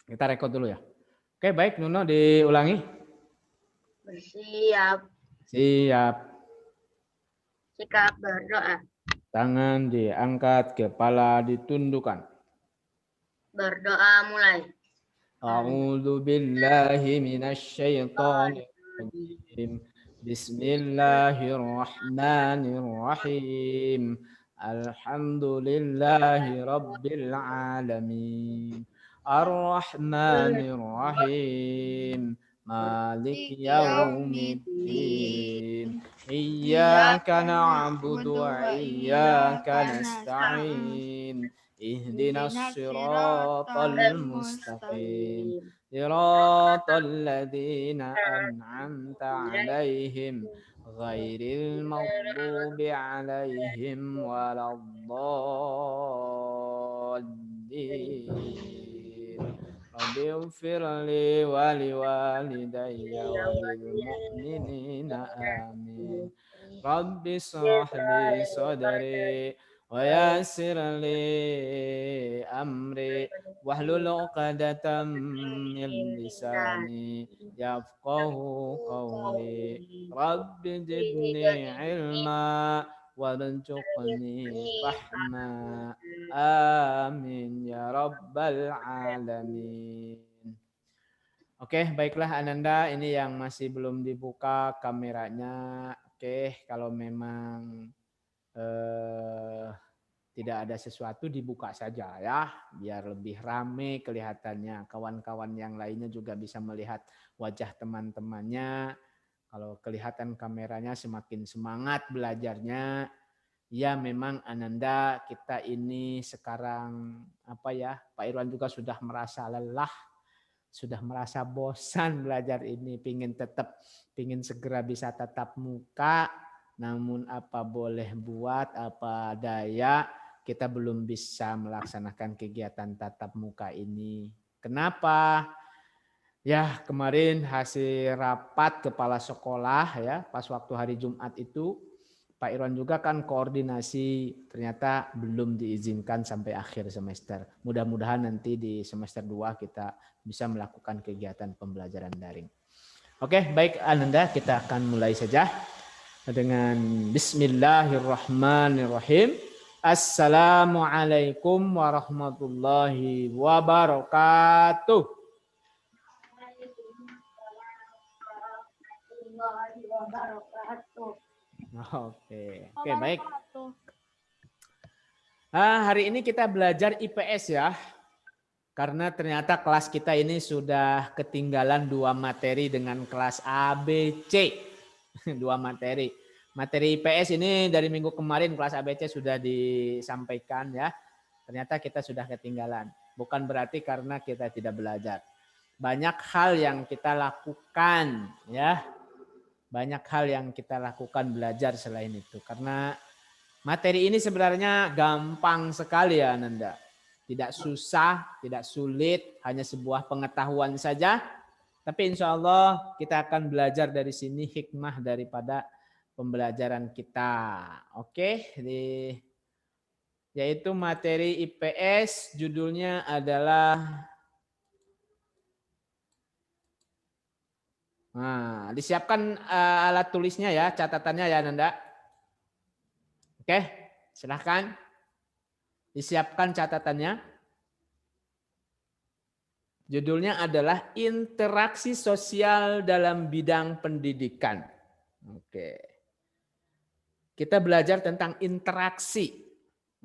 Kita rekod dulu ya. Oke, baik Nuno diulangi. Bersiap. Siap. Sikap berdoa. Tangan diangkat, kepala ditundukkan. Berdoa mulai. A'udzu billahi minasyaitonir rajim. Bismillahirrahmanirrahim. Alhamdulillahi rabbil alamin. Ar-Rahmanir Rahim. Maliki yaumiddin. Iyyaka na'budu wa iyyaka nasta'in. Ihdinas siratal mustaqim. Siratal ladzina an'amta 'alaihim ghairil maghdubi 'alaihim waladdallin. Rabbighfirli wa liwalidayya wa lil mu'minina amin. Rabbi shrah li sadri wa yassir li amri wahlul 'uqdatam min lisani yafqahu qawli. Rabbi zidni ilma warzuqni fahma. Amin ya rabbal alamin. Oke, baiklah Ananda, ini yang masih belum dibuka kameranya. Oke, kalau memang tidak ada sesuatu dibuka saja ya, biar lebih rame kelihatannya. Kawan-kawan yang lainnya juga bisa melihat wajah teman-temannya. Kalau kelihatan kameranya semakin semangat belajarnya. Ya memang Ananda, kita ini sekarang apa ya, Pak Irwan juga sudah merasa lelah, sudah merasa bosan belajar ini, pingin segera bisa tatap muka, namun apa boleh buat, apa daya, kita belum bisa melaksanakan kegiatan tatap muka ini. Kenapa? Ya kemarin hasil rapat kepala sekolah ya, pas waktu hari Jumat itu, Pak Irwan juga kan koordinasi, ternyata belum diizinkan sampai akhir semester. Mudah-mudahan nanti di semester 2 kita bisa melakukan kegiatan pembelajaran daring. Oke, baik Ananda, kita akan mulai saja dengan Bismillahirrahmanirrahim. Assalamualaikum warahmatullahi wabarakatuh. Oke, baik. Hari ini kita belajar IPS ya. Karena ternyata kelas kita ini sudah ketinggalan 2 materi dengan kelas ABC. 2 materi. Materi IPS ini dari minggu kemarin kelas ABC sudah disampaikan ya. Ternyata kita sudah ketinggalan. Bukan berarti karena kita tidak belajar. Banyak hal yang kita lakukan ya. Banyak hal yang kita lakukan belajar selain itu. Karena materi ini sebenarnya gampang sekali ya Ananda. Tidak susah, tidak sulit, hanya sebuah pengetahuan saja. Tapi insya Allah kita akan belajar dari sini hikmah daripada pembelajaran kita. Oke, yaitu materi IPS judulnya adalah disiapkan alat tulisnya ya, catatannya ya Nanda. Oke, silahkan disiapkan catatannya. Judulnya adalah interaksi sosial dalam bidang pendidikan. Oke. Kita belajar tentang interaksi.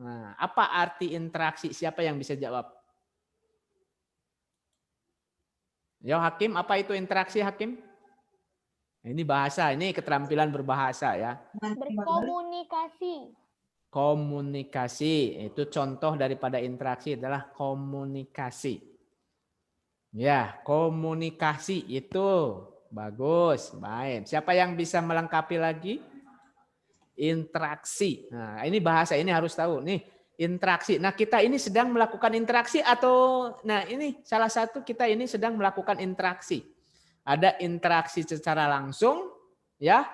Nah, apa arti interaksi? Siapa yang bisa jawab? Yo Hakim, apa itu interaksi Hakim? Ini bahasa, ini keterampilan berbahasa ya. Berkomunikasi. Komunikasi, itu contoh daripada interaksi adalah komunikasi. Ya, komunikasi itu bagus, baik. Siapa yang bisa melengkapi lagi? Interaksi. Nah, ini bahasa ini harus tahu nih, interaksi. Nah, kita ini sedang melakukan interaksi atau ini salah satu kita ini sedang melakukan interaksi. Ada interaksi secara langsung, ya.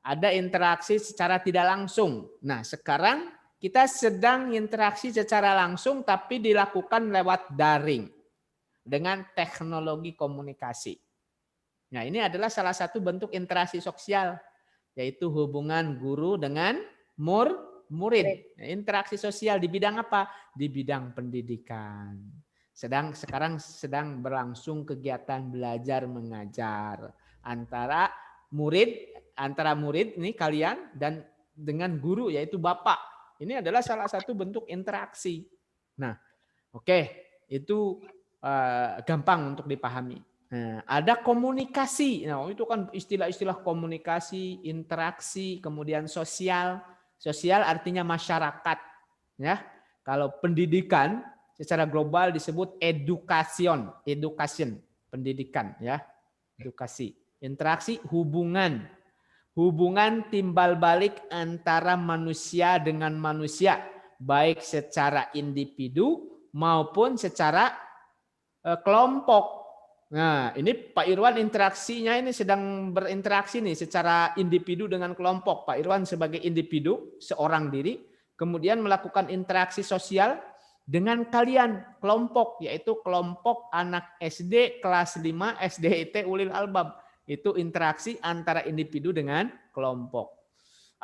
Ada interaksi secara tidak langsung. Nah, sekarang kita sedang interaksi secara langsung tapi dilakukan lewat daring. dengan teknologi komunikasi. Nah, ini adalah salah satu bentuk interaksi sosial, yaitu hubungan guru dengan murid. Nah, interaksi sosial di bidang apa? Di bidang pendidikan. Sekarang sedang berlangsung kegiatan belajar mengajar antara murid ini kalian dan dengan guru yaitu Bapak. Ini adalah salah satu bentuk interaksi. Nah, oke, itu gampang untuk dipahami. Nah, ada komunikasi. Nah, itu kan istilah-istilah komunikasi, interaksi, kemudian sosial. Sosial artinya masyarakat, ya. Kalau pendidikan secara global disebut education, pendidikan, ya. Edukasi. Interaksi hubungan timbal balik antara manusia dengan manusia, baik secara individu maupun secara kelompok. Nah, ini Pak Irwan interaksinya ini sedang berinteraksi nih secara individu dengan kelompok. Pak Irwan sebagai individu, seorang diri, kemudian melakukan interaksi sosial dengan kalian, kelompok, yaitu kelompok anak SD kelas 5 SDIT Ulil Albab. Itu interaksi antara individu dengan kelompok.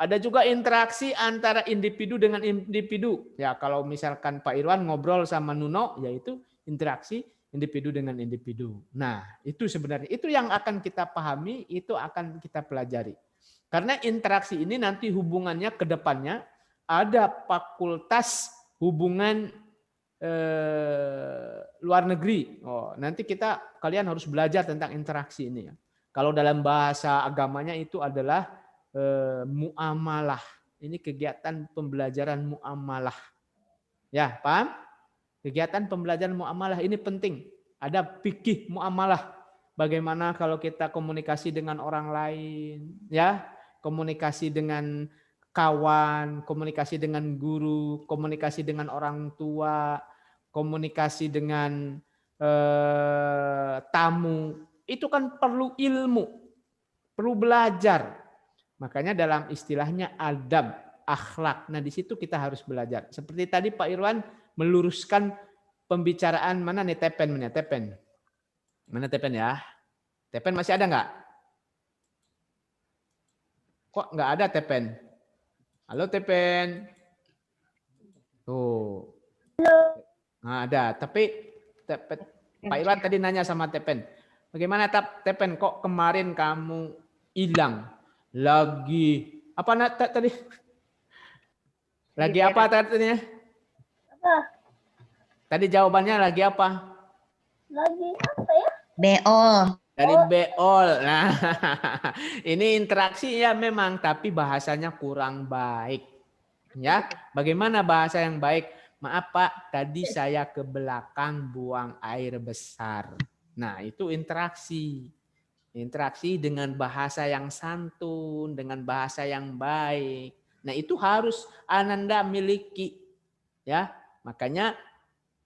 Ada juga interaksi antara individu dengan individu. Ya, kalau misalkan Pak Irwan ngobrol sama Nuno, yaitu interaksi individu dengan individu. Nah, itu sebenarnya itu yang akan kita pahami, itu akan kita pelajari. Karena interaksi ini nanti hubungannya ke depannya ada fakultas hubungan luar negeri. Oh, nanti kalian harus belajar tentang interaksi ini ya. Kalau dalam bahasa agamanya itu adalah muamalah. Ini kegiatan pembelajaran muamalah. Ya, paham? Kegiatan pembelajaran muamalah ini penting. Ada fikih muamalah. Bagaimana kalau kita komunikasi dengan orang lain, ya, komunikasi dengan kawan, komunikasi dengan guru, komunikasi dengan orang tua, komunikasi dengan tamu. Itu kan perlu ilmu, perlu belajar. Makanya dalam istilahnya adab, akhlak. Nah, di situ kita harus belajar. Seperti tadi Pak Irwan meluruskan pembicaraan mana nih Tepen. Mana Tepen ya? Tepen masih ada nggak? Kok nggak ada Tepen? Halo Tepen. Tuh. Nah, ada. Tapi Pak Irwan tadi nanya sama Tepen. Bagaimana Tepen, kok kemarin kamu hilang? Lagi apa tadi? Lagi apa tadinya? Apa? Tadi jawabannya lagi apa? Lagi apa ya? Beol. Dari beol. Nah, ini interaksinya memang, tapi bahasanya kurang baik. Ya, bagaimana bahasa yang baik? Maaf Pak, tadi saya ke belakang buang air besar. Nah, itu interaksi. Interaksi dengan bahasa yang santun, dengan bahasa yang baik. Nah, itu harus Ananda miliki. Ya, makanya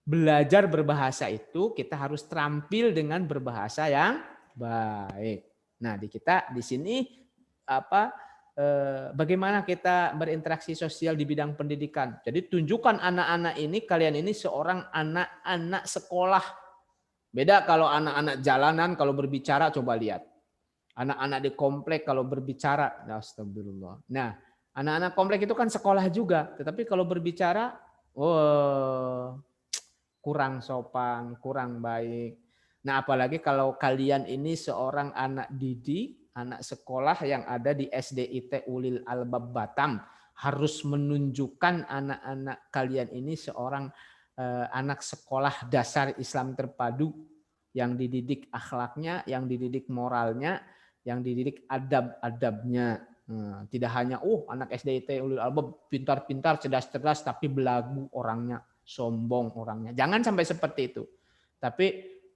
belajar berbahasa itu kita harus terampil dengan berbahasa yang baik. Nah, di sini bagaimana kita berinteraksi sosial di bidang pendidikan. Jadi tunjukkan anak-anak ini, kalian ini seorang anak-anak sekolah. Beda kalau anak-anak jalanan kalau berbicara, coba lihat. Anak-anak di komplek kalau berbicara, astagfirullah. Nah, anak-anak komplek itu kan sekolah juga, tetapi kalau berbicara, kurang sopan, kurang baik. Nah, apalagi kalau kalian ini seorang anak didik, anak sekolah yang ada di SDIT Ulil Albab Batam, harus menunjukkan anak-anak kalian ini seorang anak sekolah dasar Islam terpadu yang dididik akhlaknya, yang dididik moralnya, yang dididik adab-adabnya. Tidak hanya anak SDIT Ulil Albab pintar-pintar, cerdas-cerdas tapi belagu orangnya, sombong orangnya. Jangan sampai seperti itu. Tapi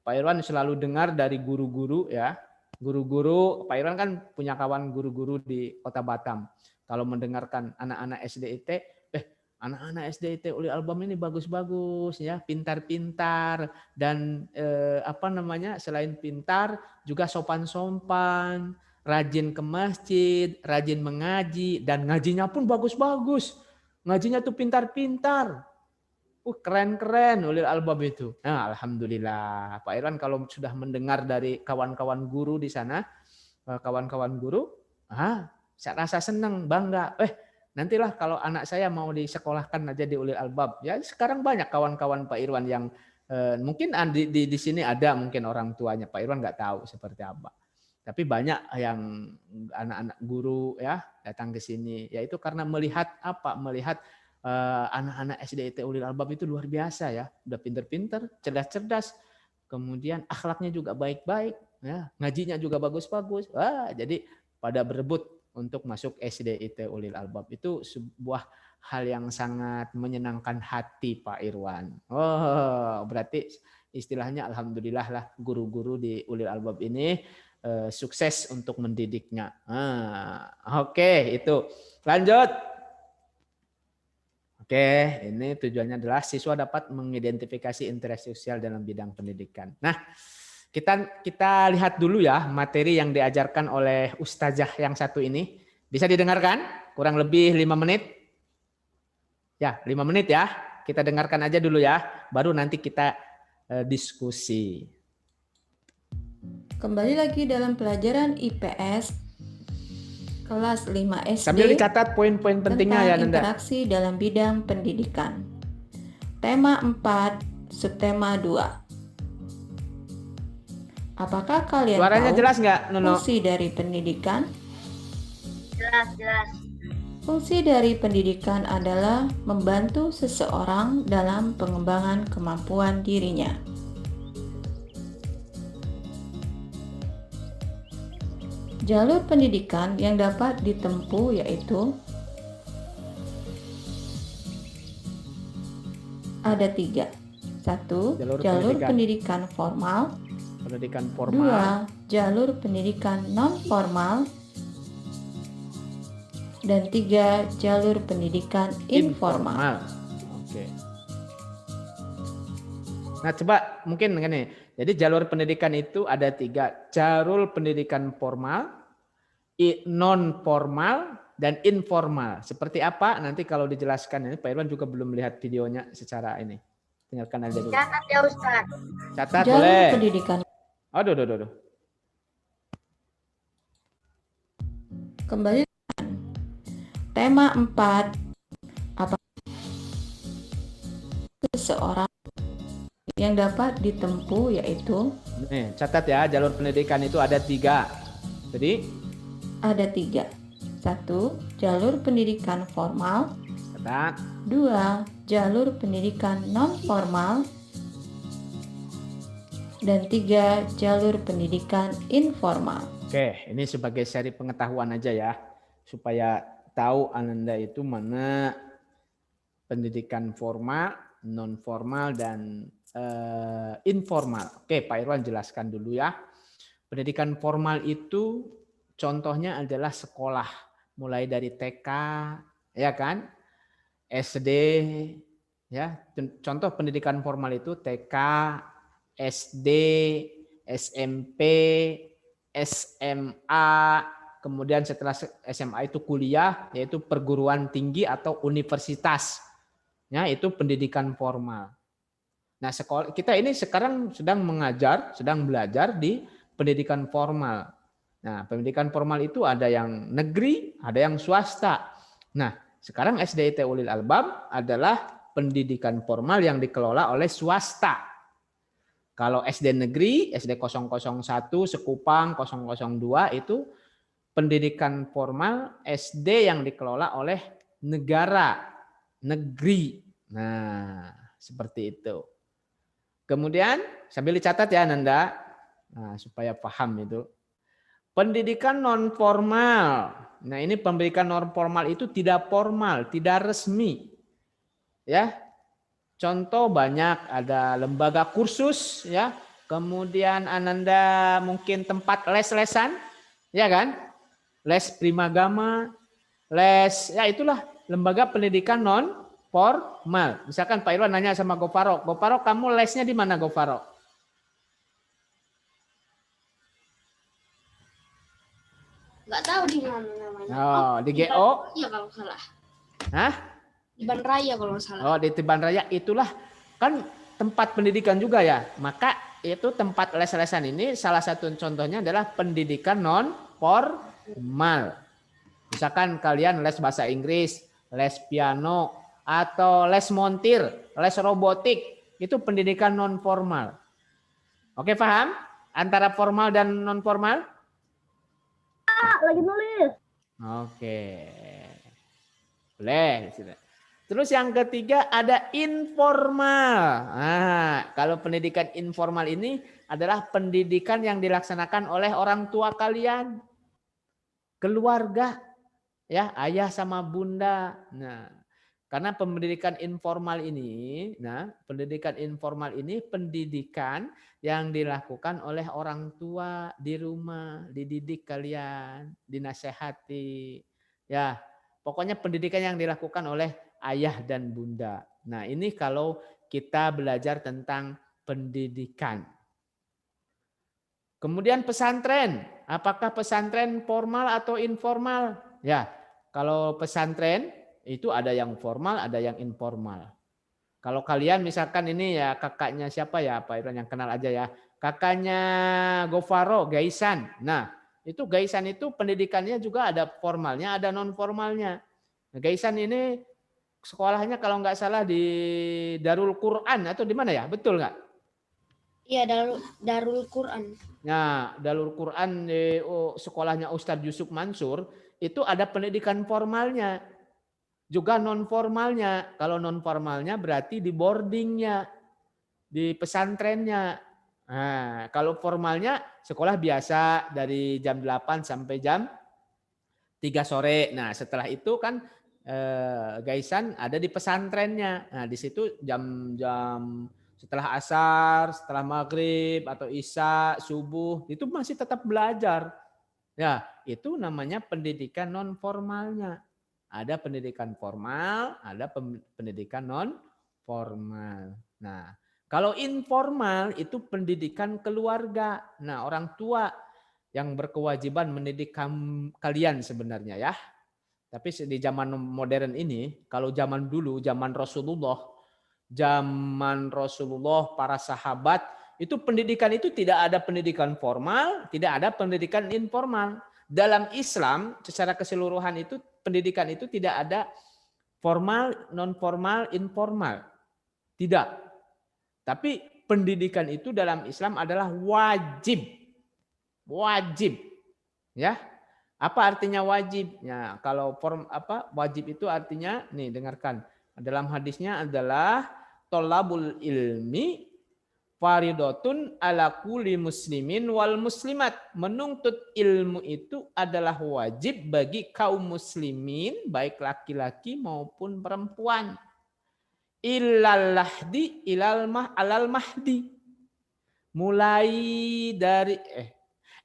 Pak Irwan selalu dengar dari guru-guru ya. Guru-guru, Pak Irwan kan punya kawan guru-guru di Kota Batam. Kalau mendengarkan anak-anak SDIT, anak-anak SDIT Ulil Albab ini bagus-bagus ya, pintar-pintar dan selain pintar juga sopan-sopan, rajin ke masjid, rajin mengaji dan ngajinya pun bagus-bagus. Ngajinya tuh pintar-pintar. Keren-keren ulil albab itu. Nah, alhamdulillah. Pak Irwan kalau sudah mendengar dari kawan-kawan guru di sana, kawan-kawan guru, saya rasa senang, bangga. Nantilah kalau anak saya mau disekolahkan aja di ulil albab. Ya, sekarang banyak kawan-kawan Pak Irwan yang mungkin di sini ada mungkin orang tuanya Pak Irwan nggak tahu seperti apa. Tapi banyak yang anak-anak guru ya datang ke sini. Yaitu karena melihat apa? Melihat anak-anak SDIT Ulil Albab itu luar biasa ya, udah pinter-pinter, cerdas-cerdas, kemudian akhlaknya juga baik-baik, ya, ngajinya juga bagus-bagus. Jadi pada berebut untuk masuk SDIT Ulil Albab. Itu sebuah hal yang sangat menyenangkan hati Pak Irwan. Berarti istilahnya alhamdulillah lah guru-guru di Ulil Albab ini sukses untuk mendidiknya. Oke, itu. Lanjut. Oke, ini tujuannya adalah siswa dapat mengidentifikasi interaksi sosial dalam bidang pendidikan. Nah, kita lihat dulu ya materi yang diajarkan oleh ustazah yang satu ini. Bisa didengarkan? Kurang lebih 5 menit. Ya, 5 menit ya. Kita dengarkan aja dulu ya. Baru nanti kita diskusi. Kembali lagi dalam pelajaran IPS kelas 5 SD. Sambil dicatat poin-poin pentingnya ya, Nanda. Interaksi dalam bidang pendidikan. Tema 4, subtema 2. Apakah kalian Suaranya tahu jelas nggak, Nono? fungsi dari pendidikan? Jelas. Fungsi dari pendidikan adalah membantu seseorang dalam pengembangan kemampuan dirinya. Jalur pendidikan yang dapat ditempuh yaitu ada 3. 1. Jalur pendidikan formal. Pendidikan formal. 2. Jalur pendidikan non formal. Dan 3. Jalur pendidikan informal. Oke. Nah, coba mungkin gini. Jadi jalur pendidikan itu ada 3. Jalur pendidikan formal, non formal, dan informal. Seperti apa? Nanti kalau dijelaskan ini Pak Irwan juga belum melihat videonya secara ini. Tinggalkan aja dulu. Catat ya Ustaz. Catat Jalur boleh. pendidikan. Aduh. Kembali tema 4. Apa seseorang yang dapat ditempuh yaitu Nih, catat ya, jalur pendidikan itu ada 3. Jadi ada 3. 1. Jalur pendidikan formal. catat. 2. Jalur pendidikan non formal. Dan 3. Jalur pendidikan informal. Oke, ini sebagai seri pengetahuan aja ya, supaya tahu Ananda itu mana pendidikan formal, non formal, dan informal. Oke, Pak Irwan jelaskan dulu ya. Pendidikan formal itu contohnya adalah sekolah, mulai dari TK, ya kan, SD, ya. Contoh pendidikan formal itu TK, SD, SMP, SMA, kemudian setelah SMA itu kuliah, yaitu perguruan tinggi atau universitas. Ya, itu pendidikan formal. Nah, sekolah kita ini sekarang sedang belajar di pendidikan formal. Nah, pendidikan formal itu ada yang negeri, ada yang swasta. Nah, sekarang SDIT Ulil Albab adalah pendidikan formal yang dikelola oleh swasta. Kalau SD negeri, SD 001, Sekupang 002 itu pendidikan formal SD yang dikelola oleh negara, negeri. Nah, seperti itu. Kemudian sambil dicatat ya Nanda, nah, supaya paham itu. Pendidikan non formal. Nah, ini pendidikan non formal itu tidak formal, tidak resmi. Ya. Contoh banyak, ada lembaga kursus ya. Kemudian Ananda mungkin tempat les-lesan, ya kan? Les primagama, les ya itulah lembaga pendidikan non formal. Misalkan Pak Irwan nanya sama Gofaro, kamu lesnya di mana Gofaro? Nggak tahu di mana namanya. Oh, di GO? Iya kalau salah. Hah? Tiban Raya kalau nggak salah. Oh, di Tiban Raya itulah kan tempat pendidikan juga ya. Maka itu tempat les-lesan ini salah satu contohnya adalah pendidikan non formal. Misalkan kalian les bahasa Inggris, les piano, atau les montir, les robotik, itu pendidikan non formal. Oke, paham? Antara formal dan non formal? Lagi nulis. Oke. Boleh. Terus yang ketiga ada informal. Nah, kalau pendidikan informal ini adalah pendidikan yang dilaksanakan oleh orang tua kalian, keluarga, ya, ayah sama bunda. Nah, karena pendidikan informal ini, pendidikan yang dilakukan oleh orang tua di rumah, dididik kalian, dinasehati, ya, pokoknya pendidikan yang dilakukan oleh ayah dan bunda. Nah, ini kalau kita belajar tentang pendidikan. Kemudian pesantren, apakah pesantren formal atau informal? Ya, kalau pesantren itu ada yang formal, ada yang informal. Kalau kalian misalkan ini ya kakaknya siapa ya, Pak Ibrahim yang kenal aja ya. Kakaknya Gofaro, Gaisan. Nah, itu Gaisan itu pendidikannya juga ada formalnya, ada non formalnya. Nah, Gaisan ini sekolahnya kalau nggak salah di Darul Quran atau di mana ya? Betul nggak? Iya, Darul Quran. Nah, Darul Quran di sekolahnya Ustadz Yusuf Mansur itu ada pendidikan formalnya, juga non formalnya. Kalau non formalnya berarti di boardingnya, di pesantrennya. Nah, kalau formalnya sekolah biasa dari jam 8 sampai jam 3 sore. Nah, setelah itu kan Gaisan ada di pesantrennya. Nah, di situ jam-jam setelah asar, setelah maghrib atau isya, subuh, itu masih tetap belajar. Ya, itu namanya pendidikan non formalnya. Ada pendidikan formal, ada pendidikan non formal. Nah, kalau informal itu pendidikan keluarga. Nah, orang tua yang berkewajiban mendidik kalian sebenarnya ya. Tapi di zaman modern ini, kalau zaman dulu, zaman Rasulullah, para sahabat, itu pendidikan itu tidak ada pendidikan formal, tidak ada pendidikan informal. Dalam Islam, secara keseluruhan itu, pendidikan itu tidak ada formal, non formal, informal. Tidak. Tapi pendidikan itu dalam Islam adalah wajib. Wajib. Ya. Apa artinya wajib? Ya, kalau wajib itu artinya nih dengarkan. Dalam hadisnya adalah tolabul ilmi faridatun ala kulli muslimin wal muslimat. Menuntut ilmu itu adalah wajib bagi kaum muslimin baik laki-laki maupun perempuan. Ilal lahdi alal mahdi. Mulai dari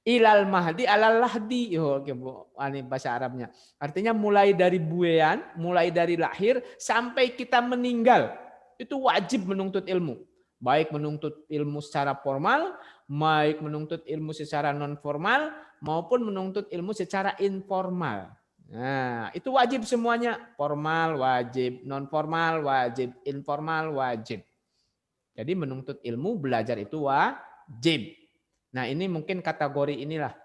ilal mahdi alal lahdi. Oke, Bu. Ini bahasa Arabnya. Artinya mulai dari buean, mulai dari lahir sampai kita meninggal. Itu wajib menuntut ilmu. Baik menuntut ilmu secara formal, baik menuntut ilmu secara non formal, maupun menuntut ilmu secara informal. Nah, itu wajib semuanya. Formal wajib, non formal wajib, informal wajib. Jadi menuntut ilmu, belajar itu wajib. Nah, ini mungkin kategori inilah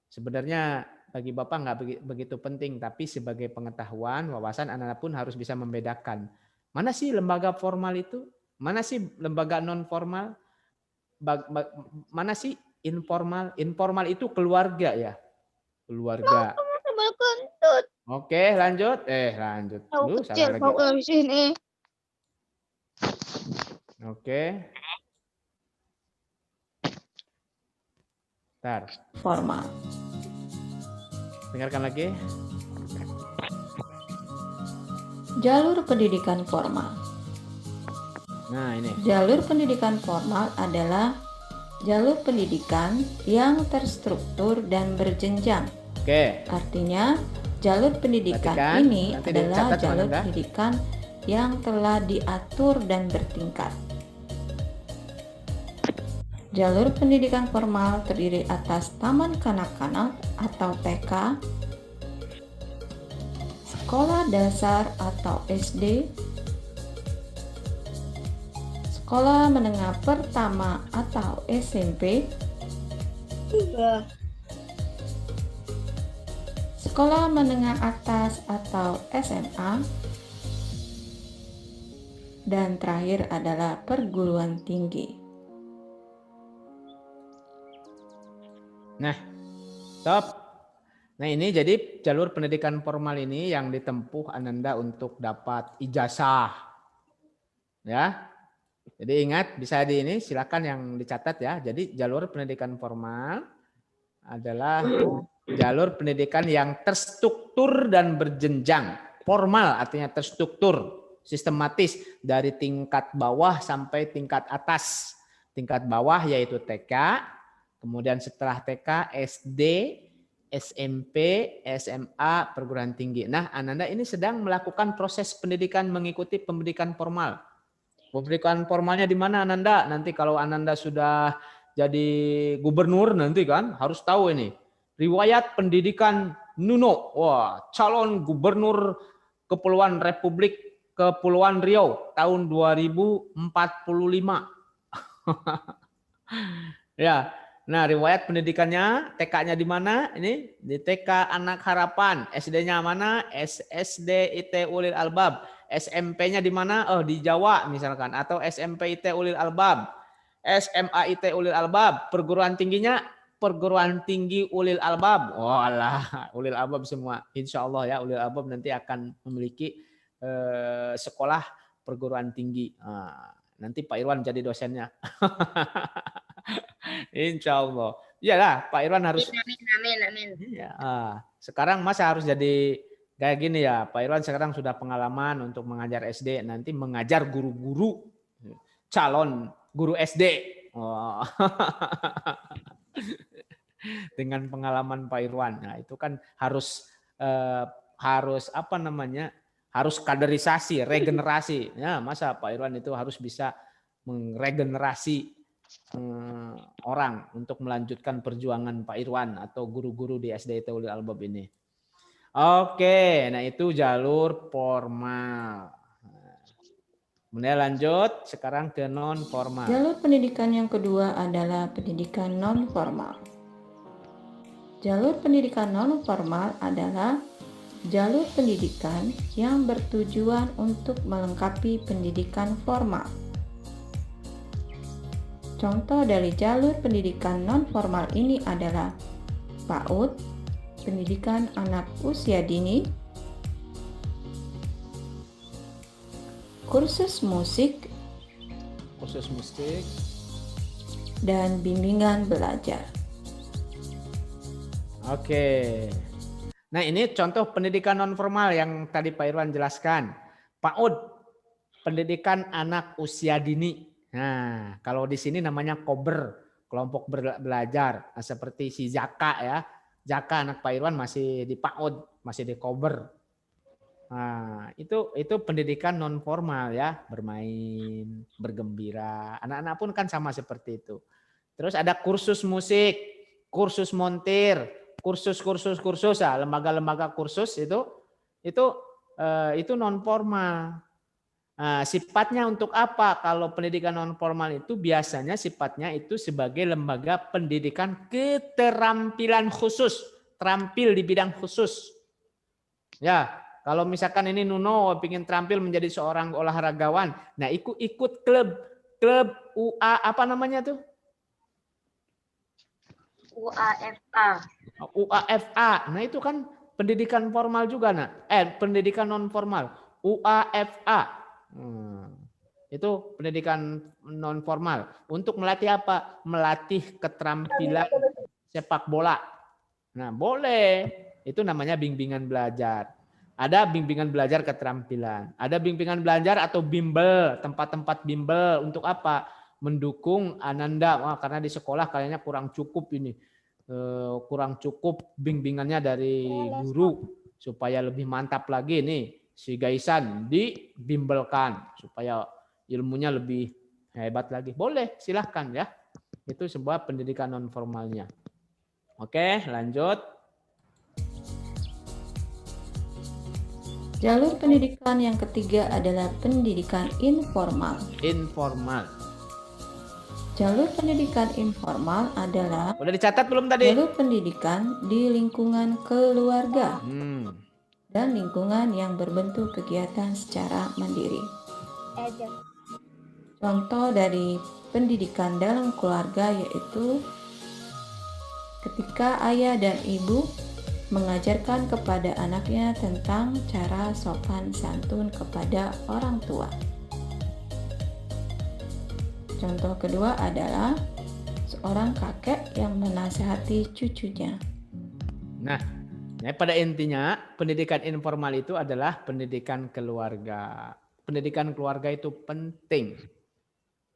sebenarnya bagi Bapak nggak begitu penting, tapi sebagai pengetahuan, wawasan anak-anak pun harus bisa membedakan. Mana sih lembaga formal itu? Mana sih lembaga non formal? Mana sih informal? Informal itu keluarga ya. Keluarga. Oke, lanjut. Lanjut. Lu salah lagi. Oke. Bentar. Formal. Dengarkan lagi. Jalur pendidikan formal. Nah, ini. Jalur pendidikan formal adalah jalur pendidikan yang terstruktur dan berjenjang. Oke. Artinya, jalur pendidikan ini adalah jalur pendidikan yang telah diatur dan bertingkat. Jalur pendidikan formal terdiri atas taman kanak-kanak atau TK, sekolah dasar atau SD, sekolah menengah pertama atau SMP, sekolah menengah atas atau SMA, dan terakhir adalah perguruan tinggi. Nah, stop. Nah, ini jadi jalur pendidikan formal ini yang ditempuh Ananda untuk dapat ijazah. Ya. Jadi ingat, bisa di ini silakan yang dicatat ya. Jadi jalur pendidikan formal adalah jalur pendidikan yang terstruktur dan berjenjang. Formal artinya terstruktur, sistematis dari tingkat bawah sampai tingkat atas. Tingkat bawah yaitu TK, kemudian setelah TK SD, SMP, SMA, perguruan tinggi. Nah, Ananda ini sedang melakukan proses pendidikan mengikuti pendidikan formal. Pendidikan formalnya di mana Ananda? Nanti kalau Ananda sudah jadi gubernur nanti kan harus tahu ini. Riwayat pendidikan Nuno. Wah, calon gubernur Kepulauan Republik Kepulauan Riau tahun 2045. Ya. Nah, riwayat pendidikannya, TK-nya di mana? Ini di TK Anak Harapan. SD-nya mana? SD IT Ulil Albab. SMP-nya di mana? Oh, di Jawa misalkan. Atau SMP IT Ulil Albab. SMA IT Ulil Albab. Perguruan tingginya Perguruan Tinggi Ulil Albab. Walah, Ulil Albab semua. Insya Allah ya, Ulil Albab nanti akan memiliki sekolah perguruan tinggi. Nanti Pak Irwan jadi dosennya. Insya Allah. Iyalah, Pak Irwan harus. Amin. Ya, sekarang masa harus jadi kayak gini ya. Pak Irwan sekarang sudah pengalaman untuk mengajar SD. Nanti mengajar guru-guru, calon guru SD. Oh. Dengan pengalaman Pak Irwan. Nah, itu kan harus apa namanya? Harus kaderisasi, regenerasi. Ya, masa Pak Irwan itu harus bisa meregenerasi orang untuk melanjutkan perjuangan Pak Irwan atau guru-guru di SD Ulil Albab ini. Oke, nah itu jalur formal. Kemudian lanjut sekarang ke non formal. Jalur pendidikan yang kedua adalah pendidikan non formal. Jalur pendidikan non formal adalah jalur pendidikan yang bertujuan untuk melengkapi pendidikan formal. Contoh dari jalur pendidikan non-formal ini adalah PAUD, pendidikan anak usia dini, kursus musik, dan bimbingan belajar. Oke. Nah, ini contoh pendidikan non-formal yang tadi Pak Irwan jelaskan. PAUD, pendidikan anak usia dini. Nah, kalau di sini namanya kober, kelompok belajar. Nah, seperti si Jaka ya. Jaka anak Pak Irwan masih di PAUD, masih di kober. Nah, itu pendidikan non formal ya, bermain, bergembira. Anak-anak pun kan sama seperti itu. Terus ada kursus musik, kursus montir, kursus ya, lembaga-lembaga kursus itu non formal. Nah, sifatnya untuk apa? Kalau pendidikan non formal itu biasanya sifatnya itu sebagai lembaga pendidikan keterampilan khusus, terampil di bidang khusus. Ya, kalau misalkan ini Nuno ingin terampil menjadi seorang olahragawan, nah ikut klub UA apa namanya tuh? UAFA. UAFA. Nah, itu kan pendidikan formal juga, pendidikan non formal. UAFA. Itu pendidikan non formal untuk melatih apa? Melatih keterampilan sepak bola. Nah, boleh. Itu namanya bimbingan belajar. Ada bimbingan belajar keterampilan. Ada bimbingan belajar atau bimbel, tempat-tempat bimbel untuk apa? Mendukung Ananda. Wah, karena di sekolah kayaknya kurang cukup ini. Kurang cukup bimbingannya dari guru supaya lebih mantap lagi nih. Si Gaisan dibimbelkan supaya ilmunya lebih hebat lagi. Boleh, silahkan ya. Itu sebuah pendidikan non formalnya. Oke, lanjut. Jalur pendidikan yang ketiga adalah pendidikan informal. Informal. Jalur pendidikan informal adalah Udah dicatat belum tadi? jalur pendidikan di lingkungan keluarga dan lingkungan yang berbentuk kegiatan secara mandiri. Contoh dari pendidikan dalam keluarga yaitu ketika ayah dan ibu mengajarkan kepada anaknya tentang cara sopan santun kepada orang tua. Contoh kedua adalah seorang kakek yang menasihati cucunya. Nah, pada intinya pendidikan informal itu adalah pendidikan keluarga. Pendidikan keluarga itu penting.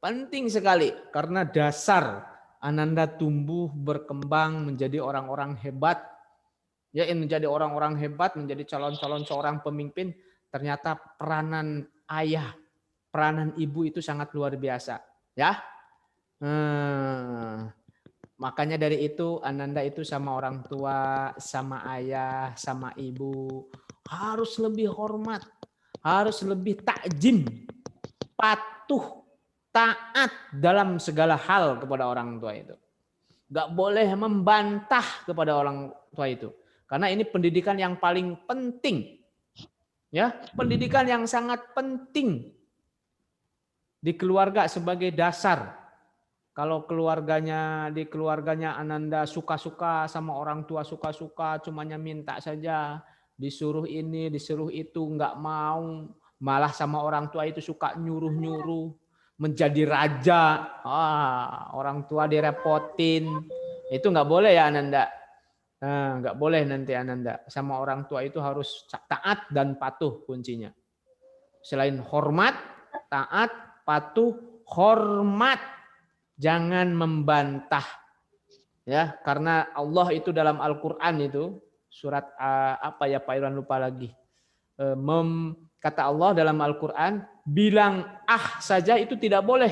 Penting sekali karena dasar Ananda tumbuh berkembang menjadi orang-orang hebat. Ya, menjadi orang-orang hebat, menjadi calon-calon seorang pemimpin, ternyata peranan ayah, peranan ibu itu sangat luar biasa. Ya, makanya dari itu Ananda itu sama orang tua, sama ayah, sama ibu harus lebih hormat, harus lebih takjim, patuh, taat dalam segala hal kepada orang tua itu. Gak boleh membantah kepada orang tua itu, karena ini pendidikan yang paling penting, ya, pendidikan yang sangat penting di keluarga sebagai dasar. Kalau di keluarganya Ananda suka-suka sama orang tua, suka-suka, cumanya minta saja, disuruh ini, disuruh itu, nggak mau, malah sama orang tua itu suka nyuruh-nyuruh, menjadi raja, orang tua direpotin, itu nggak boleh ya Ananda. Nggak boleh nanti Ananda. Sama orang tua itu harus taat dan patuh kuncinya. Selain hormat, taat, patuh, hormat, jangan membantah, ya, karena Allah itu dalam Al-Quran itu surat apa ya Pak Irwan lupa lagi, kata Allah dalam Al-Quran bilang saja itu tidak boleh,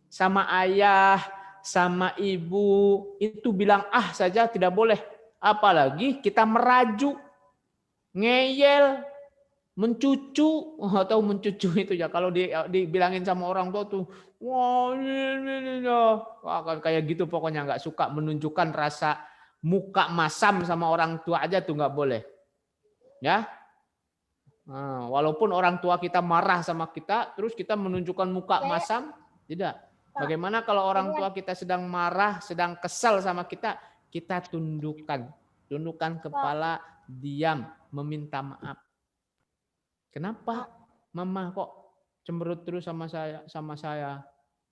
sama ayah, sama ibu itu bilang saja tidak boleh, apalagi kita merajuk, ngeyel, mencucu, atau mencucu itu ya kalau dibilangin sama orang tua tuh, wah kayak gitu pokoknya, nggak suka menunjukkan rasa muka masam sama orang tua aja tuh nggak boleh, ya. Walaupun orang tua kita marah sama kita, terus kita menunjukkan muka masam, tidak. Bagaimana kalau orang tua kita sedang marah, sedang kesal sama kita, kita tundukkan kepala, diam, meminta maaf. Kenapa mama kok cemberut terus sama saya?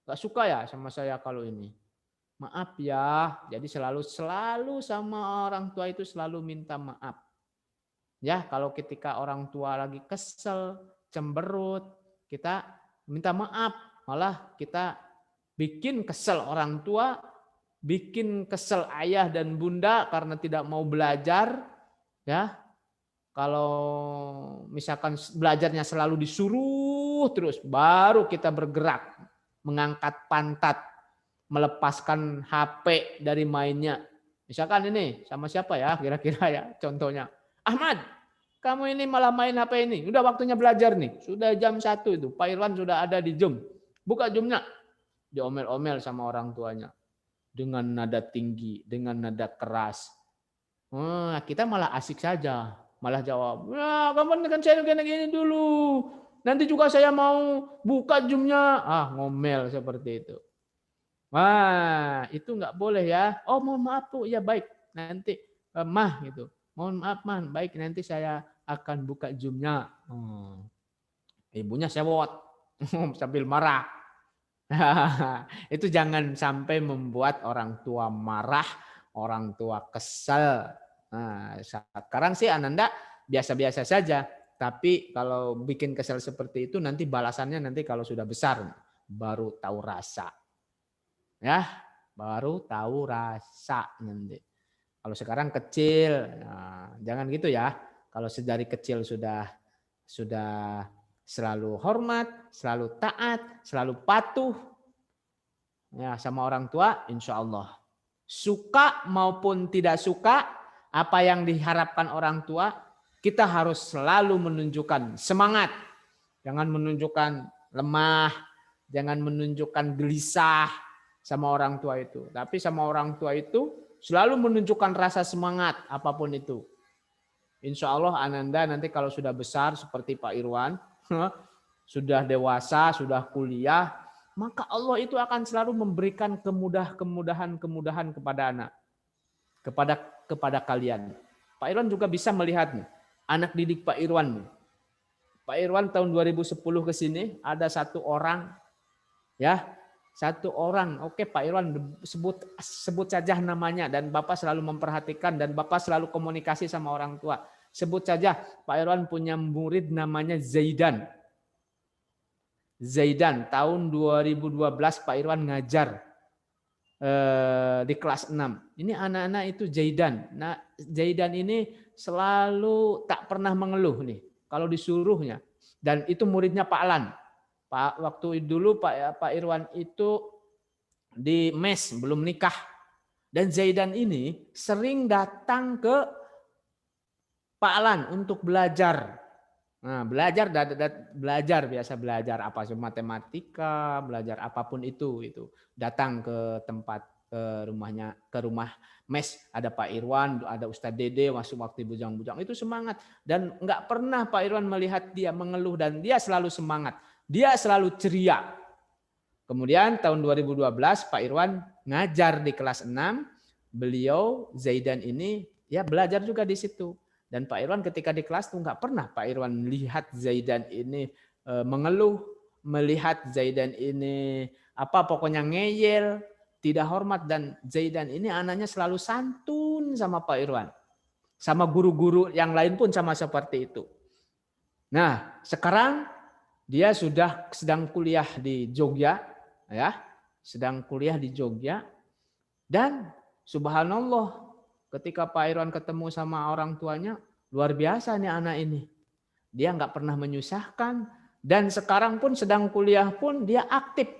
Gak suka ya sama saya kalau ini? Maaf ya. Jadi selalu sama orang tua itu selalu minta maaf. Ya, kalau ketika orang tua lagi kesel, cemberut, kita minta maaf. Malah kita bikin kesel orang tua, bikin kesel ayah dan bunda karena tidak mau belajar, ya. Kalau misalkan belajarnya selalu disuruh terus, baru kita bergerak, mengangkat pantat, melepaskan HP dari mainnya. Misalkan ini sama siapa ya kira-kira ya contohnya. Ahmad, kamu ini malah main HP ini. Udah waktunya belajar nih. Sudah jam 1 itu. Pak Irwan sudah ada di Zoom. Buka Zoom-nya. Diomel-omel sama orang tuanya. Dengan nada tinggi, dengan nada keras. Kita malah asik saja. Malah jawab, ya kamu kan saya gini dulu. Nanti juga saya mau buka Zoom-nya. Ngomel seperti itu. Wah, itu nggak boleh ya. Oh, mohon maaf Bu. Ya baik. Nanti Mah gitu. Mohon maaf Man. Baik, nanti saya akan buka Zoom-nya. Ibunya sewot sambil marah. Itu jangan sampai membuat orang tua marah, orang tua kesal. Nah, sekarang sih Ananda biasa-biasa saja, tapi kalau bikin kesel seperti itu nanti balasannya nanti kalau sudah besar baru tahu rasa, ya, baru tahu rasa nanti. Kalau sekarang kecil, jangan gitu ya. Kalau dari kecil sudah selalu hormat, selalu taat, selalu patuh, ya sama orang tua, insya Allah suka maupun tidak suka. Apa yang diharapkan orang tua, Kita harus selalu menunjukkan semangat. Jangan menunjukkan lemah, jangan menunjukkan gelisah sama orang tua itu. Tapi sama orang tua itu selalu menunjukkan rasa semangat apapun itu. Insya Allah Ananda nanti kalau sudah besar seperti Pak Irwan, sudah dewasa, sudah kuliah, maka Allah itu akan selalu memberikan kemudahan kepada anak, kepada kalian. Pak Irwan juga bisa melihat nih, anak didik Pak Irwan nih. Pak Irwan tahun 2010 ke sini ada satu orang, ya, satu orang. Oke, Pak Irwan sebut saja namanya dan Bapak selalu memperhatikan dan Bapak selalu komunikasi sama orang tua. Sebut saja Pak Irwan punya murid namanya Zaidan. Zaidan tahun 2012 Pak Irwan ngajar di kelas 6. Ini anak-anak itu Zaidan. Nah, Zaidan ini selalu tak pernah mengeluh nih kalau disuruhnya. Dan itu muridnya Pak Lan. Waktu dulu Pak Irwan itu di mes belum nikah. Dan Zaidan ini sering datang ke Pak Lan untuk belajar. Nah, belajar biasa belajar apa sih, matematika, belajar apapun itu datang ke tempat ke rumah mes, ada Pak Irwan, ada Ustadz Dede masuk waktu bujang-bujang, itu semangat dan nggak pernah Pak Irwan melihat dia mengeluh dan dia selalu semangat, dia selalu ceria. Kemudian tahun 2012 Pak Irwan ngajar di kelas 6, beliau Zaidan ini ya belajar juga di situ. Dan Pak Irwan ketika di kelas tuh nggak pernah Pak Irwan melihat Zaidan ini mengeluh, melihat Zaidan ini pokoknya ngeyel, tidak hormat, dan Zaidan ini anaknya selalu santun sama Pak Irwan. Sama guru-guru yang lain pun sama seperti itu. Nah, sekarang dia sedang kuliah di Jogja, ya, sedang kuliah di Jogja, dan subhanallah ketika Pak Irwan ketemu sama orang tuanya, luar biasa nih anak ini. Dia nggak pernah menyusahkan, dan sekarang pun sedang kuliah pun dia aktif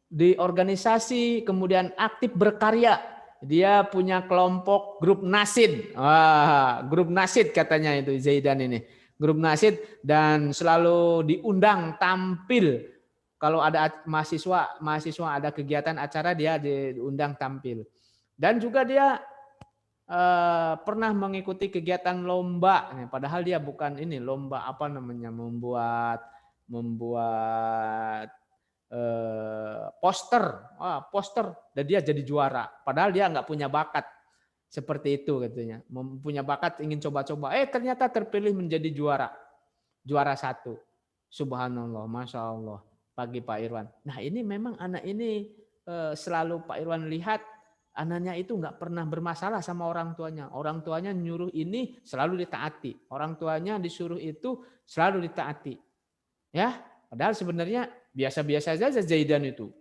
di organisasi, kemudian aktif berkarya. Dia punya kelompok grup nasid. Grup nasid katanya itu Zaidan ini. Grup nasid dan selalu diundang tampil. Kalau ada mahasiswa ada kegiatan acara dia diundang tampil. Dan juga dia pernah mengikuti kegiatan lomba. Padahal dia bukan ini lomba membuat poster dan dia jadi juara. Padahal dia nggak punya bakat seperti itu katanya. Punya bakat ingin coba-coba. Ternyata terpilih menjadi juara 1. Subhanallah, masya Allah. Pagi Pak Irwan. Nah ini memang anak ini selalu Pak Irwan lihat anaknya itu nggak pernah bermasalah sama orang tuanya. Orang tuanya nyuruh ini selalu ditaati. Orang tuanya disuruh itu selalu ditaati. Ya, padahal sebenarnya biasa-biasa saja Zaidan itu.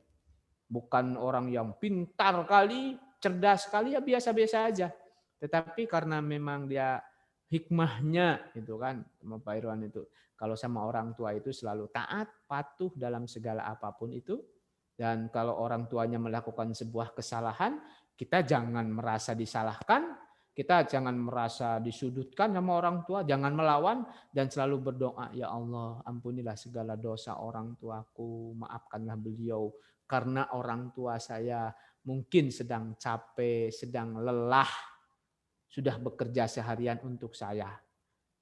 Bukan orang yang pintar kali, cerdas kali, ya biasa-biasa aja. Tetapi karena memang dia hikmahnya itu kan sama Pak Irwan itu. Kalau sama orang tua itu selalu taat, patuh dalam segala apapun itu. Dan kalau orang tuanya melakukan sebuah kesalahan, kita jangan merasa disalahkan, kita jangan merasa disudutkan sama orang tua, jangan melawan, dan selalu berdoa, ya Allah ampunilah segala dosa orang tuaku, maafkanlah beliau, karena orang tua saya mungkin sedang capek, sedang lelah, sudah bekerja seharian untuk saya.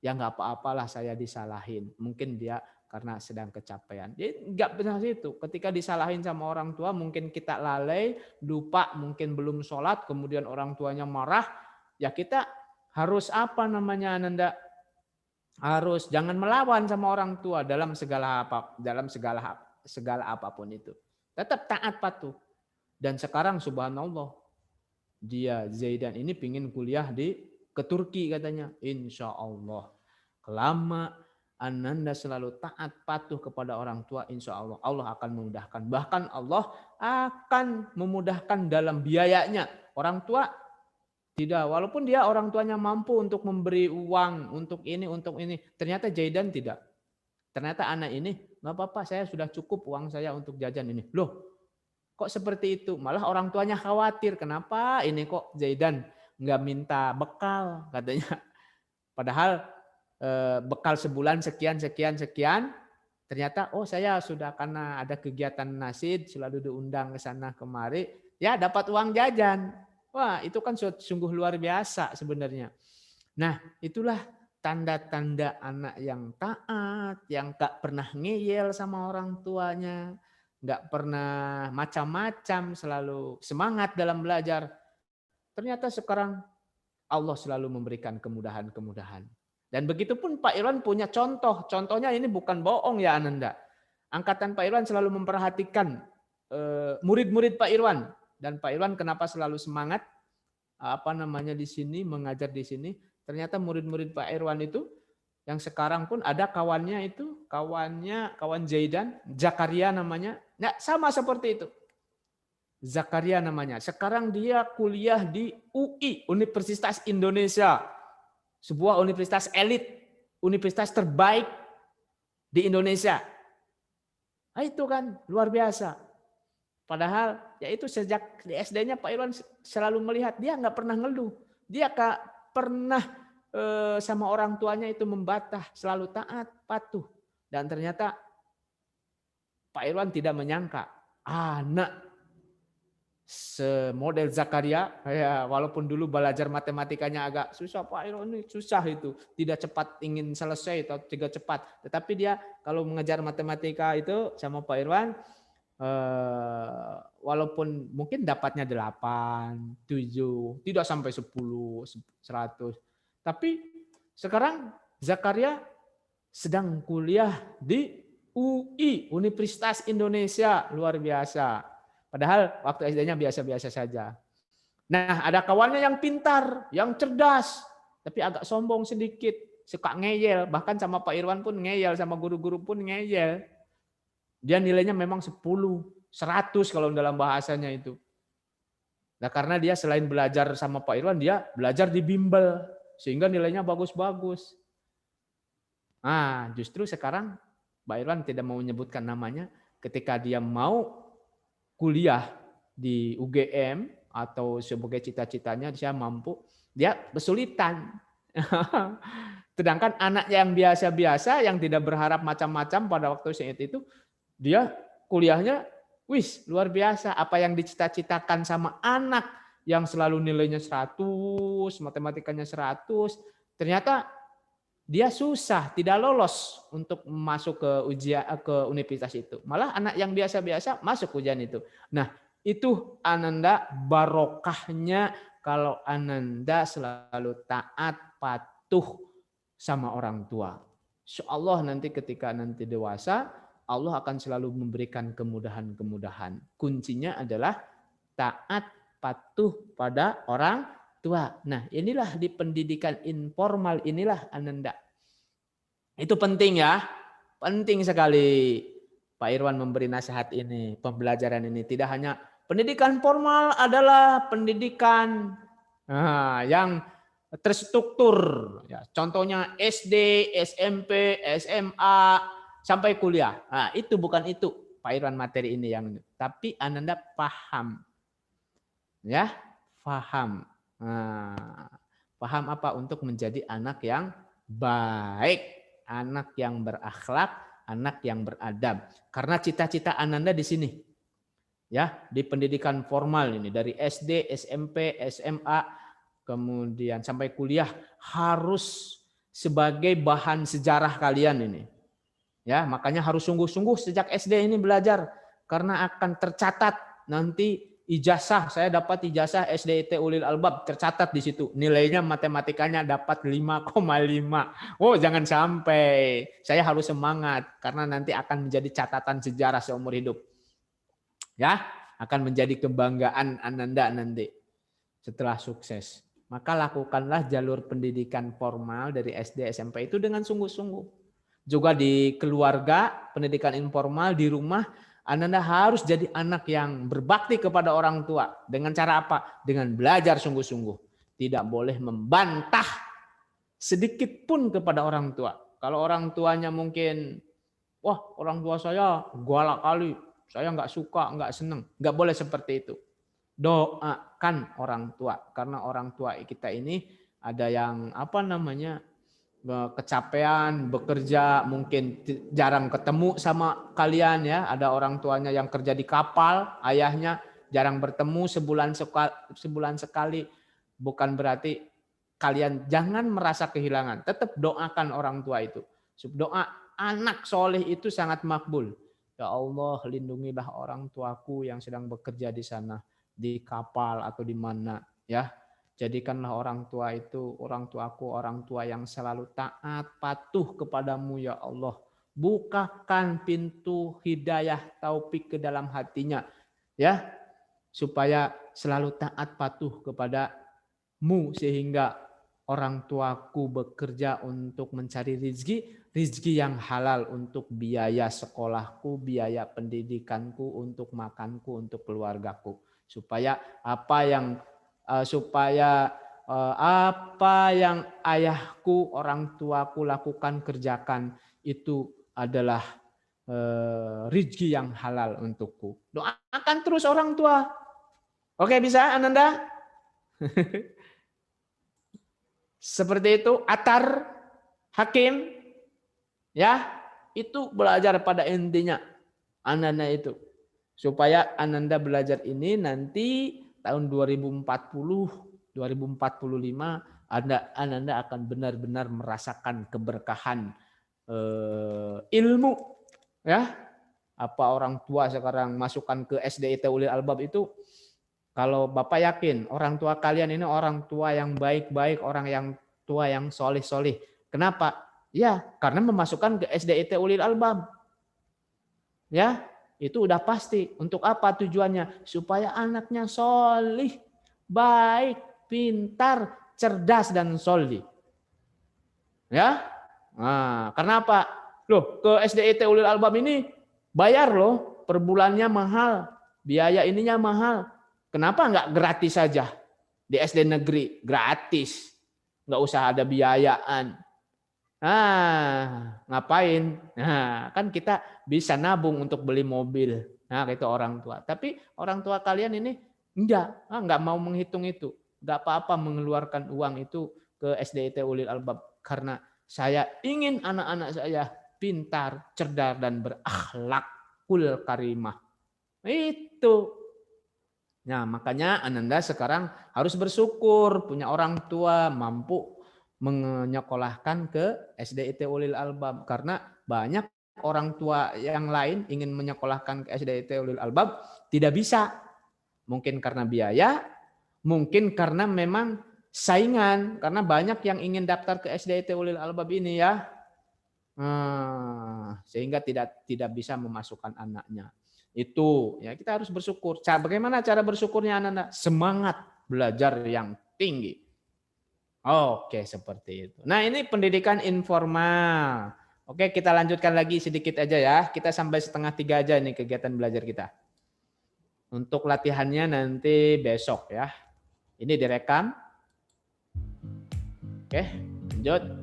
Ya nggak apa-apalah saya disalahin, mungkin dia karena sedang kecapean. Jadi nggak benar itu. Ketika disalahin sama orang tua, mungkin kita lalai, lupa, mungkin belum sholat, kemudian orang tuanya marah, ya kita harus Nanda? Harus jangan melawan sama orang tua dalam segala apapun itu. Tetap taat patuh. Dan sekarang subhanallah, dia Zaidan ini pingin kuliah ke Turki katanya. Insya Allah. Kelama Ananda selalu taat patuh kepada orang tua, insya Allah Allah akan memudahkan. Bahkan Allah akan memudahkan dalam biayanya. Orang tua tidak, walaupun dia orang tuanya mampu untuk memberi uang untuk ini. Ternyata Zaidan tidak. Ternyata anak ini nggak apa-apa, saya sudah cukup uang saya untuk jajan ini. Loh, kok seperti itu? Malah orang tuanya khawatir. Kenapa ini kok Zaidan nggak minta bekal katanya? Padahal bekal sebulan sekian, ternyata saya sudah karena ada kegiatan nasid, selalu diundang ke sana kemari, ya dapat uang jajan. Wah, itu kan sungguh luar biasa sebenarnya. Nah, itulah tanda-tanda anak yang taat, yang gak pernah ngeyel sama orang tuanya, gak pernah macam-macam, selalu semangat dalam belajar. Ternyata sekarang Allah selalu memberikan kemudahan-kemudahan. Dan begitupun Pak Irwan punya contoh. Contohnya ini bukan bohong ya Ananda. Angkatan Pak Irwan selalu memperhatikan murid-murid Pak Irwan. Dan Pak Irwan kenapa selalu semangat di sini, mengajar di sini. Ternyata murid-murid Pak Irwan itu yang sekarang pun ada kawan Zaidan, Zakaria namanya. Nah, sama seperti itu. Zakaria namanya. Sekarang dia kuliah di UI, Universitas Indonesia. Sebuah universitas elit, universitas terbaik di Indonesia. Nah, itu kan luar biasa. Padahal ya itu sejak di SD-nya Pak Irwan selalu melihat dia nggak pernah ngeluh. Dia nggak pernah sama orang tuanya itu membantah, selalu taat, patuh. Dan ternyata Pak Irwan tidak menyangka anak semodel Zakaria, ya walaupun dulu belajar matematikanya agak susah, Pak Irwan ini susah itu, tidak cepat ingin selesai atau tidak cepat. Tetapi dia kalau mengejar matematika itu sama Pak Irwan, walaupun mungkin dapatnya 8, 7, tidak sampai 10, 100. Tapi sekarang Zakaria sedang kuliah di UI, Universitas Indonesia, luar biasa. Padahal waktu SD-nya biasa-biasa saja. Nah, ada kawannya yang pintar, yang cerdas, tapi agak sombong sedikit, suka ngeyel, bahkan sama Pak Irwan pun ngeyel, sama guru-guru pun ngeyel. Dia nilainya memang 10, 100 kalau dalam bahasanya itu. Nah, karena dia selain belajar sama Pak Irwan, dia belajar di bimbel, sehingga nilainya bagus-bagus. Nah, justru sekarang Pak Irwan tidak mau menyebutkan namanya, ketika dia mau kuliah di UGM atau sebagai cita-citanya dia mampu, dia kesulitan. Sedangkan anak yang biasa-biasa yang tidak berharap macam-macam pada waktu saat itu, dia kuliahnya luar biasa. Apa yang dicita-citakan sama anak yang selalu nilainya 100, matematikanya 100, ternyata dia susah, tidak lolos untuk masuk ke ujian ke universitas itu. Malah anak yang biasa-biasa masuk ujian itu. Nah, itu Ananda barokahnya kalau Ananda selalu taat, patuh sama orang tua. Insyaallah nanti ketika nanti dewasa, Allah akan selalu memberikan kemudahan-kemudahan. Kuncinya adalah taat, patuh pada orang tua. Nah, inilah di pendidikan informal inilah Ananda. Itu penting ya. Penting sekali Pak Irwan memberi nasihat ini, pembelajaran ini. Tidak hanya pendidikan formal adalah pendidikan yang terstruktur. Ya, contohnya SD, SMP, SMA, sampai kuliah. Nah, itu bukan itu Pak Irwan materi ini yang. Tapi Ananda paham. Ya, paham. Nah, paham apa untuk menjadi anak yang baik, anak yang berakhlak, anak yang beradab. Karena cita-cita Ananda di sini, ya di pendidikan formal ini dari SD, SMP, SMA, kemudian sampai kuliah harus sebagai bahan sejarah kalian ini. Ya, makanya harus sungguh-sungguh sejak SD ini belajar karena akan tercatat nanti. Ijazah, saya dapat ijazah SDIT Ulil Albab, tercatat di situ. Nilainya matematikanya dapat 5,5. Oh, jangan sampai. Saya harus semangat karena nanti akan menjadi catatan sejarah seumur hidup. Ya, akan menjadi kebanggaan Ananda nanti setelah sukses. Maka lakukanlah jalur pendidikan formal dari SD SMP itu dengan sungguh-sungguh. Juga di keluarga, pendidikan informal di rumah, Ananda harus jadi anak yang berbakti kepada orang tua. Dengan cara apa? Dengan belajar sungguh-sungguh. Tidak boleh membantah sedikit pun kepada orang tua. Kalau orang tuanya mungkin, wah orang tua saya galak kali, saya nggak suka, nggak seneng. Nggak boleh seperti itu. Doakan orang tua. Karena orang tua kita ini ada yang kecapean, bekerja, mungkin jarang ketemu sama kalian ya. Ada orang tuanya yang kerja di kapal, ayahnya jarang bertemu sebulan sekali. Bukan berarti kalian jangan merasa kehilangan. Tetap doakan orang tua itu. Doa anak soleh itu sangat makbul. Ya Allah, lindungilah orang tuaku yang sedang bekerja di sana, di kapal atau di mana ya. Jadikanlah orang tua itu, orang tuaku, orang tua yang selalu taat, patuh kepadamu ya Allah. Bukakan pintu hidayah taufik ke dalam hatinya. Ya, supaya selalu taat patuh kepadamu sehingga orang tuaku bekerja untuk mencari rizki yang halal untuk biaya sekolahku, biaya pendidikanku, untuk makanku, untuk keluargaku. Supaya apa yang ayahku, orang tuaku lakukan, kerjakan itu adalah rizki yang halal untukku. Doakan terus orang tua. Oke, bisa Ananda? Seperti itu. Atar, Hakim, ya, itu belajar pada intinya Ananda itu. Supaya Ananda belajar ini nanti tahun 2040, 2045 Ananda akan benar-benar merasakan keberkahan ilmu ya. Apa orang tua sekarang masukkan ke SDIT Ulil Albab itu, kalau Bapak yakin orang tua kalian ini orang tua yang baik-baik, orang yang tua yang solih-solih. Kenapa? Ya, karena memasukkan ke SDIT Ulil Albab. Ya, itu udah pasti. Untuk apa tujuannya? Supaya anaknya solih, baik, pintar, cerdas, dan solih. Ya, nah, karena apa? Loh, ke SDIT Ulil Albab ini bayar loh, per bulannya mahal, biaya ininya mahal. Kenapa nggak gratis saja? Di SD negeri gratis, nggak usah ada biayaan. Nah, ngapain? Nah, kan kita bisa nabung untuk beli mobil. Nah, itu orang tua. Tapi orang tua kalian ini enggak mau menghitung itu. Enggak apa-apa mengeluarkan uang itu ke SDIT Ulil Albab karena saya ingin anak-anak saya pintar, cerdas, dan berakhlakul karimah. Itu. Nah, makanya Ananda sekarang harus bersyukur punya orang tua mampu menyekolahkan ke SDIT Ulil Albab, karena banyak orang tua yang lain ingin menyekolahkan ke SDIT Ulil Albab tidak bisa. Mungkin karena biaya, mungkin karena memang saingan, karena banyak yang ingin daftar ke SDIT Ulil Albab ini ya. Sehingga tidak bisa memasukkan anaknya. Itu ya, kita harus bersyukur. Bagaimana cara bersyukurnya anak-anak? Semangat belajar yang tinggi. Oke, seperti itu. Nah, ini pendidikan informal. Oke, kita lanjutkan lagi sedikit aja ya. Kita sampai 2:30 aja nih kegiatan belajar kita. Untuk latihannya nanti besok ya. Ini direkam. Oke, lanjut.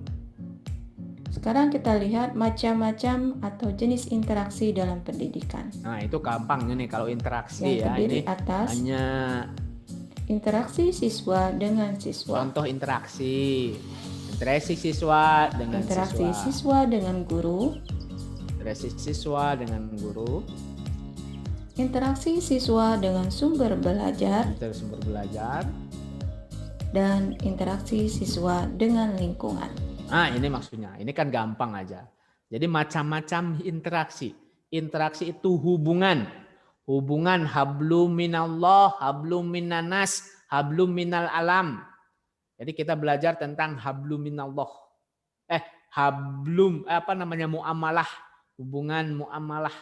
Sekarang kita lihat macam-macam atau jenis interaksi dalam pendidikan. Nah, itu gampang nih kalau interaksi Yang ya. terdiri Ini atas hanya interaksi siswa dengan siswa. Contoh interaksi. Interaksi siswa dengan Interaksi siswa. siswa dengan guru. Interaksi siswa dengan guru. Interaksi siswa dengan sumber belajar. Sumber belajar. Dan interaksi siswa dengan lingkungan. Nah, ini maksudnya. Ini kan gampang aja. Jadi macam-macam interaksi. Interaksi itu hubungan. Hubungan hablum minallah, hablum minanas, hablum minal alam. Jadi kita belajar tentang hablum minallah. Muamalah. Hubungan muamalah.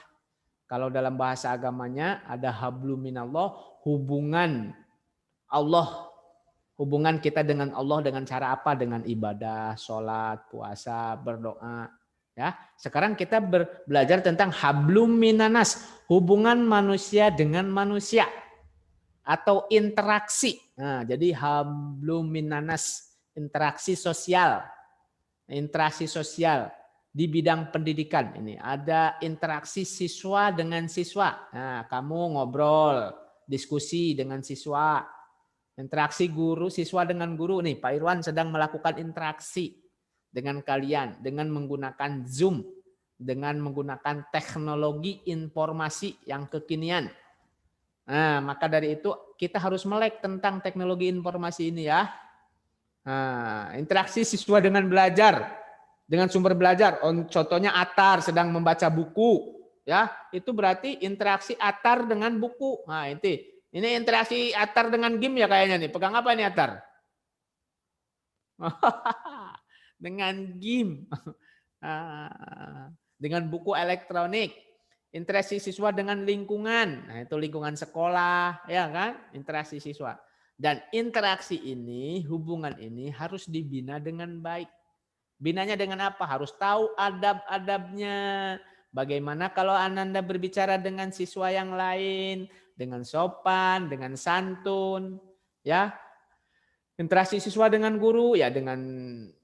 Kalau dalam bahasa agamanya ada hablum minallah, hubungan Allah. Hubungan kita dengan Allah dengan cara apa? Dengan ibadah, sholat, puasa, berdoa. Ya, sekarang kita belajar tentang hablum minanas, hubungan manusia dengan manusia atau interaksi. Nah, jadi hablum minanas, interaksi sosial. Interaksi sosial di bidang pendidikan. Ini ada interaksi siswa dengan siswa. Nah, kamu ngobrol, diskusi dengan siswa. Interaksi guru siswa dengan guru. Nih, Pak Irwan sedang melakukan interaksi dengan kalian dengan menggunakan Zoom, dengan menggunakan teknologi informasi yang kekinian. Nah, maka dari itu kita harus melek tentang teknologi informasi ini ya. Nah, interaksi siswa dengan belajar, dengan sumber belajar. Contohnya Atar sedang membaca buku, ya itu berarti interaksi Atar dengan buku. Nah, ini interaksi Atar dengan game ya kayaknya nih. Pegang apa nih Atar? Dengan game, dengan buku elektronik, interaksi siswa dengan lingkungan, nah itu lingkungan sekolah, ya kan, interaksi siswa. Dan interaksi ini, hubungan ini harus dibina dengan baik. Binanya dengan apa? Harus tahu adab-adabnya. Bagaimana kalau Ananda berbicara dengan siswa yang lain, dengan sopan, dengan santun, ya. Interaksi siswa dengan guru ya dengan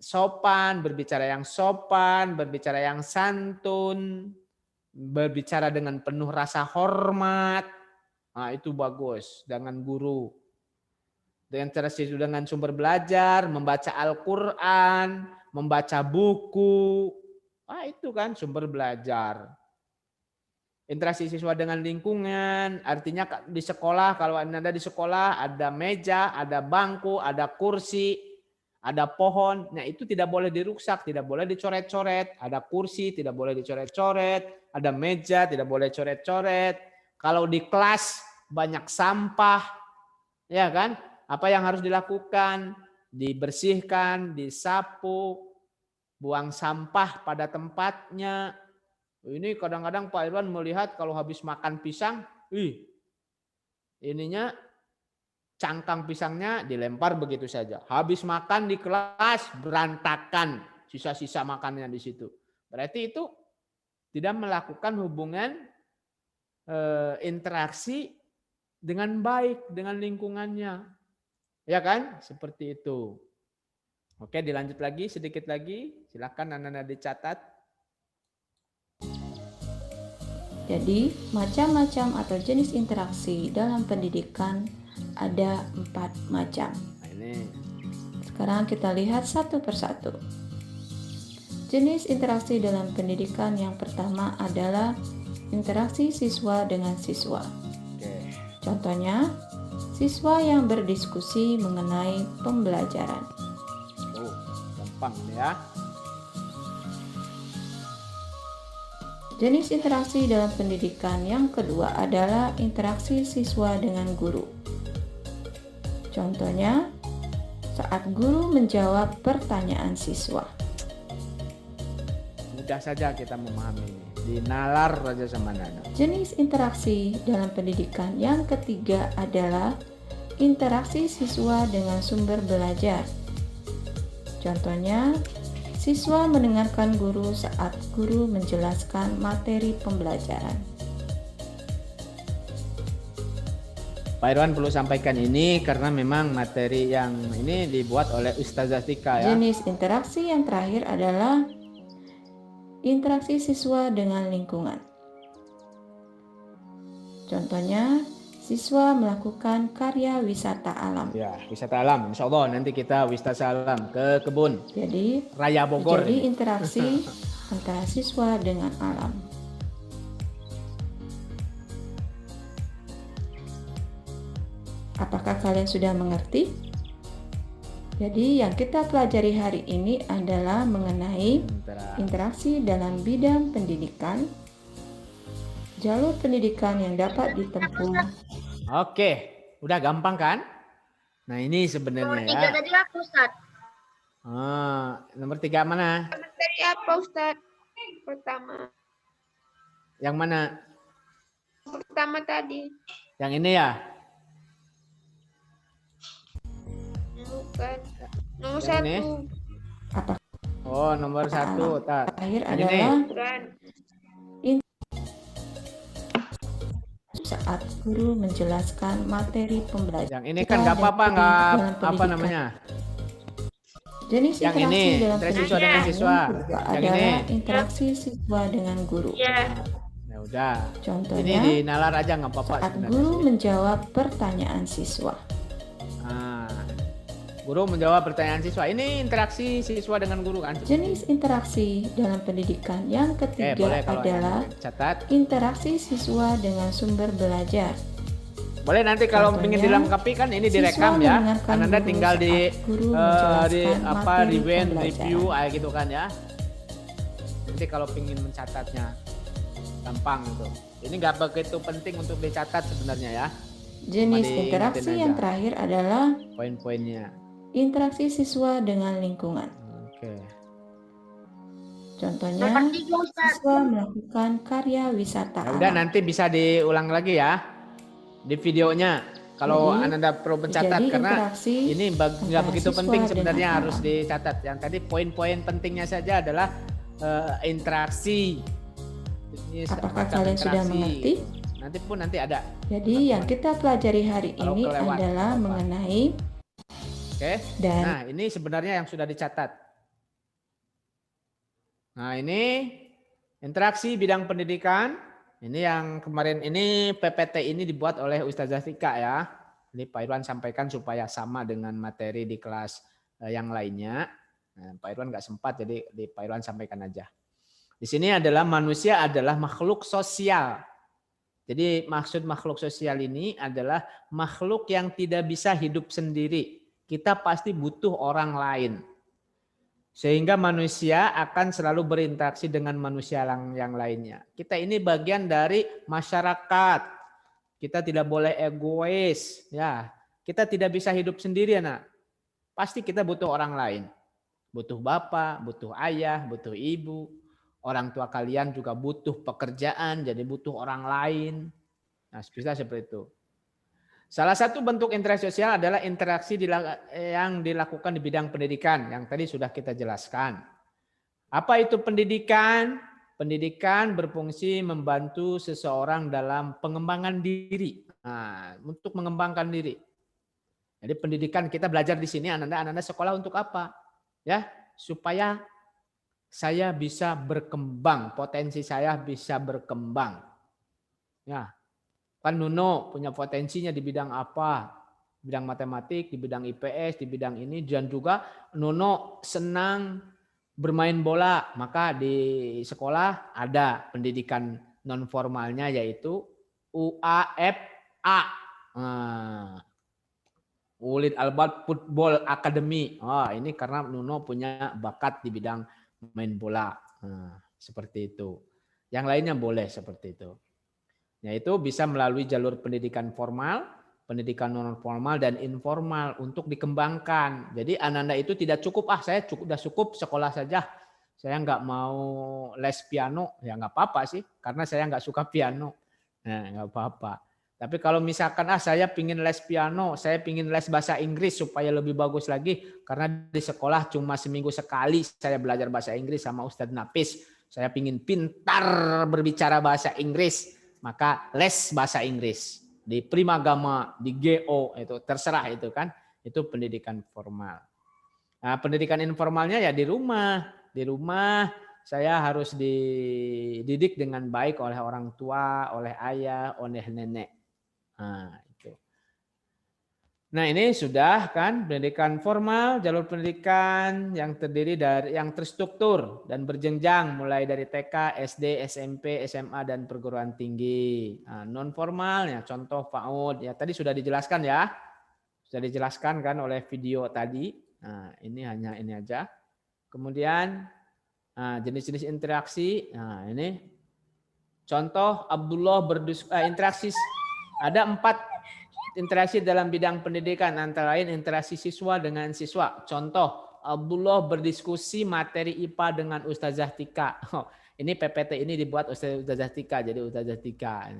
sopan, berbicara yang sopan, berbicara yang santun, berbicara dengan penuh rasa hormat. Nah, itu bagus dengan guru. Dengan interaksi dengan sumber belajar, membaca Al-Qur'an, membaca buku. Ah, itu kan sumber belajar. Interaksi siswa dengan lingkungan, artinya di sekolah, kalau Anda di sekolah ada meja, ada bangku, ada kursi, ada pohon. Nah itu tidak boleh dirusak, tidak boleh dicoret-coret. Ada kursi, tidak boleh dicoret-coret. Ada meja, tidak boleh coret-coret. Kalau di kelas banyak sampah, ya kan? Apa yang harus dilakukan? Dibersihkan, disapu, buang sampah pada tempatnya. Ini kadang-kadang Pak Irwan melihat kalau habis makan pisang, ininya cangkang pisangnya dilempar begitu saja. Habis makan di kelas berantakan sisa-sisa makannya di situ. Berarti itu tidak melakukan hubungan interaksi dengan baik dengan lingkungannya. Ya kan? Seperti itu. Oke, dilanjut lagi sedikit lagi. Silakan anak-anak dicatat. Jadi, macam-macam atau jenis interaksi dalam pendidikan ada 4 macam. Nah, ini. Sekarang kita lihat satu persatu. Jenis interaksi dalam pendidikan yang pertama adalah interaksi siswa dengan siswa. Oke. Contohnya, siswa yang berdiskusi mengenai pembelajaran. Oh, gampang ya. Jenis interaksi dalam pendidikan yang kedua adalah interaksi siswa dengan guru. Contohnya, saat guru menjawab pertanyaan siswa. Mudah saja kita memahami ini. Dinalar saja sama Nana. Jenis interaksi dalam pendidikan yang ketiga adalah interaksi siswa dengan sumber belajar. Contohnya, siswa mendengarkan guru saat guru menjelaskan materi pembelajaran. Pak Irwan perlu sampaikan ini karena memang materi yang ini dibuat oleh Ustazah Tika ya. Jenis interaksi yang terakhir adalah interaksi siswa dengan lingkungan. Contohnya, siswa melakukan karya wisata alam. Ya, wisata alam. Insya Allah nanti kita wisata alam ke kebun Jadi, Raya Bogor. Jadi interaksi antara siswa dengan alam. Apakah kalian sudah mengerti? Jadi yang kita pelajari hari ini adalah mengenai interaksi dalam bidang pendidikan, jalur pendidikan yang dapat ditempuh. Oke, udah gampang kan? Nah ini sebenarnya Nomor 3 ya. tadi apa Ustaz? Nomor 3 mana? Dari apa Ustaz? Pertama. Yang mana? Pertama tadi. Yang ini ya? Bukan. Nomor Yang ini? 1. Oh, nomor 1. Terakhir Yang ini? adalah Bukan. saat guru menjelaskan materi pembelajaran. Yang ini kan nggak apa-apa, nggak apa namanya? Jenis Yang interaksi ini, dalam interaksi siswa pendidikan dengan siswa. yang kedua Yang adalah ini. interaksi siswa dengan guru. Ya. Ya udah. Ini Contohnya, dinalar aja nggak apa-apa saat sebenarnya guru sih. menjawab pertanyaan siswa. Nah, Guru menjawab pertanyaan siswa. Ini interaksi siswa dengan guru kan? Jenis interaksi dalam pendidikan yang ketiga boleh kalau adalah yang catat. interaksi siswa dengan sumber belajar. Boleh nanti kalau Contohnya, ingin dilengkapi kan ini siswa direkam ya. mendengarkan Anda guru tinggal di saat guru menjelaskan materi rewind, pembelajaran. review gitu kan ya. Nanti kalau ingin mencatatnya gampang itu. Ini nggak begitu penting untuk dicatat sebenarnya ya. Jenis Cuma interaksi diingetin yang aja. terakhir adalah Poin-poinnya. interaksi siswa dengan lingkungan. Oke. Contohnya, Nomor 3 Ustaz. siswa melakukan karya wisata Ya udah alam. nanti bisa diulang lagi ya di videonya. Kalau Jadi- Anda perlu mencatat jadi karena interaksi ini nggak antara begitu siswa penting dengan sebenarnya alam. harus dicatat. Yang tadi poin-poin pentingnya saja adalah interaksi. Ini Apakah semacam kalian sudah interaksi. mengerti? Nanti ada. Jadi yang kita pelajari hari Kalau ini kelewat, adalah apa-apa. mengenai Oke. dan Nah, ini sebenarnya yang sudah dicatat. Nah, ini interaksi bidang pendidikan. Ini yang kemarin ini PPT ini dibuat oleh Ustazah Tika ya. Ini Pak Irwan sampaikan supaya sama dengan materi di kelas yang lainnya. Nah, Pak Irwan nggak sempat jadi di Pak Irwan sampaikan aja. Di sini adalah manusia adalah makhluk sosial. Jadi maksud makhluk sosial ini adalah makhluk yang tidak bisa hidup sendiri. Kita pasti butuh orang lain. Sehingga manusia akan selalu berinteraksi dengan manusia yang lainnya. Kita ini bagian dari masyarakat. Kita tidak boleh egois. Ya, kita tidak bisa hidup sendiri, anak. Pasti kita butuh orang lain. Butuh bapak, butuh ayah, butuh ibu. Orang tua kalian juga butuh pekerjaan, jadi butuh orang lain. Nah, bisa seperti itu. Salah satu bentuk interaksi sosial adalah interaksi yang dilakukan di bidang pendidikan, yang tadi sudah kita jelaskan. Apa itu pendidikan? Pendidikan berfungsi membantu seseorang dalam pengembangan diri. Nah, untuk mengembangkan diri. Jadi pendidikan kita belajar di sini, anak-anak sekolah untuk apa? Ya, supaya saya bisa berkembang, potensi saya bisa berkembang. Ya, kan Nuno punya potensinya di bidang apa? Bidang matematik, di bidang IPS, di bidang ini. Dan juga Nuno senang bermain bola. Maka di sekolah ada pendidikan non formalnya yaitu UAFA. Ulid Albad Football Academy. Ini karena Nuno punya bakat di bidang main bola. Seperti itu. Yang lainnya boleh seperti itu. Yaitu bisa melalui jalur pendidikan formal, pendidikan non formal dan informal untuk dikembangkan. Jadi Ananda itu tidak cukup, saya sudah cukup sekolah saja. Saya nggak mau les piano, ya nggak apa-apa sih, karena saya nggak suka piano. Nah, nggak apa-apa. Tapi kalau misalkan saya pingin les piano, saya pingin les bahasa Inggris supaya lebih bagus lagi, karena di sekolah cuma seminggu sekali saya belajar bahasa Inggris sama Ustadz Napis. Saya pingin pintar berbicara bahasa Inggris. Maka les bahasa Inggris di Primagama, di GO itu terserah itu kan, itu pendidikan formal. Nah, pendidikan informalnya ya di rumah. Di rumah saya harus dididik dengan baik oleh orang tua, oleh ayah, oleh nenek. Nah, itu. Nah, ini sudah kan pendidikan formal, jalur pendidikan yang terdiri dari yang terstruktur dan berjenjang mulai dari TK, SD, SMP, SMA dan perguruan tinggi. Nah, non formalnya contoh PAUD ya tadi sudah dijelaskan ya. Sudah dijelaskan kan oleh video tadi. Nah, ini hanya ini aja. Kemudian jenis-jenis interaksi. Nah, ini contoh Abdullah interaksi ada 4 interaksi dalam bidang pendidikan, antara lain interaksi siswa dengan siswa. Contoh, Abdullah berdiskusi materi IPA dengan Ustazah Tika. Ini PPT ini dibuat Ustazah Tika, jadi Ustazah Tika.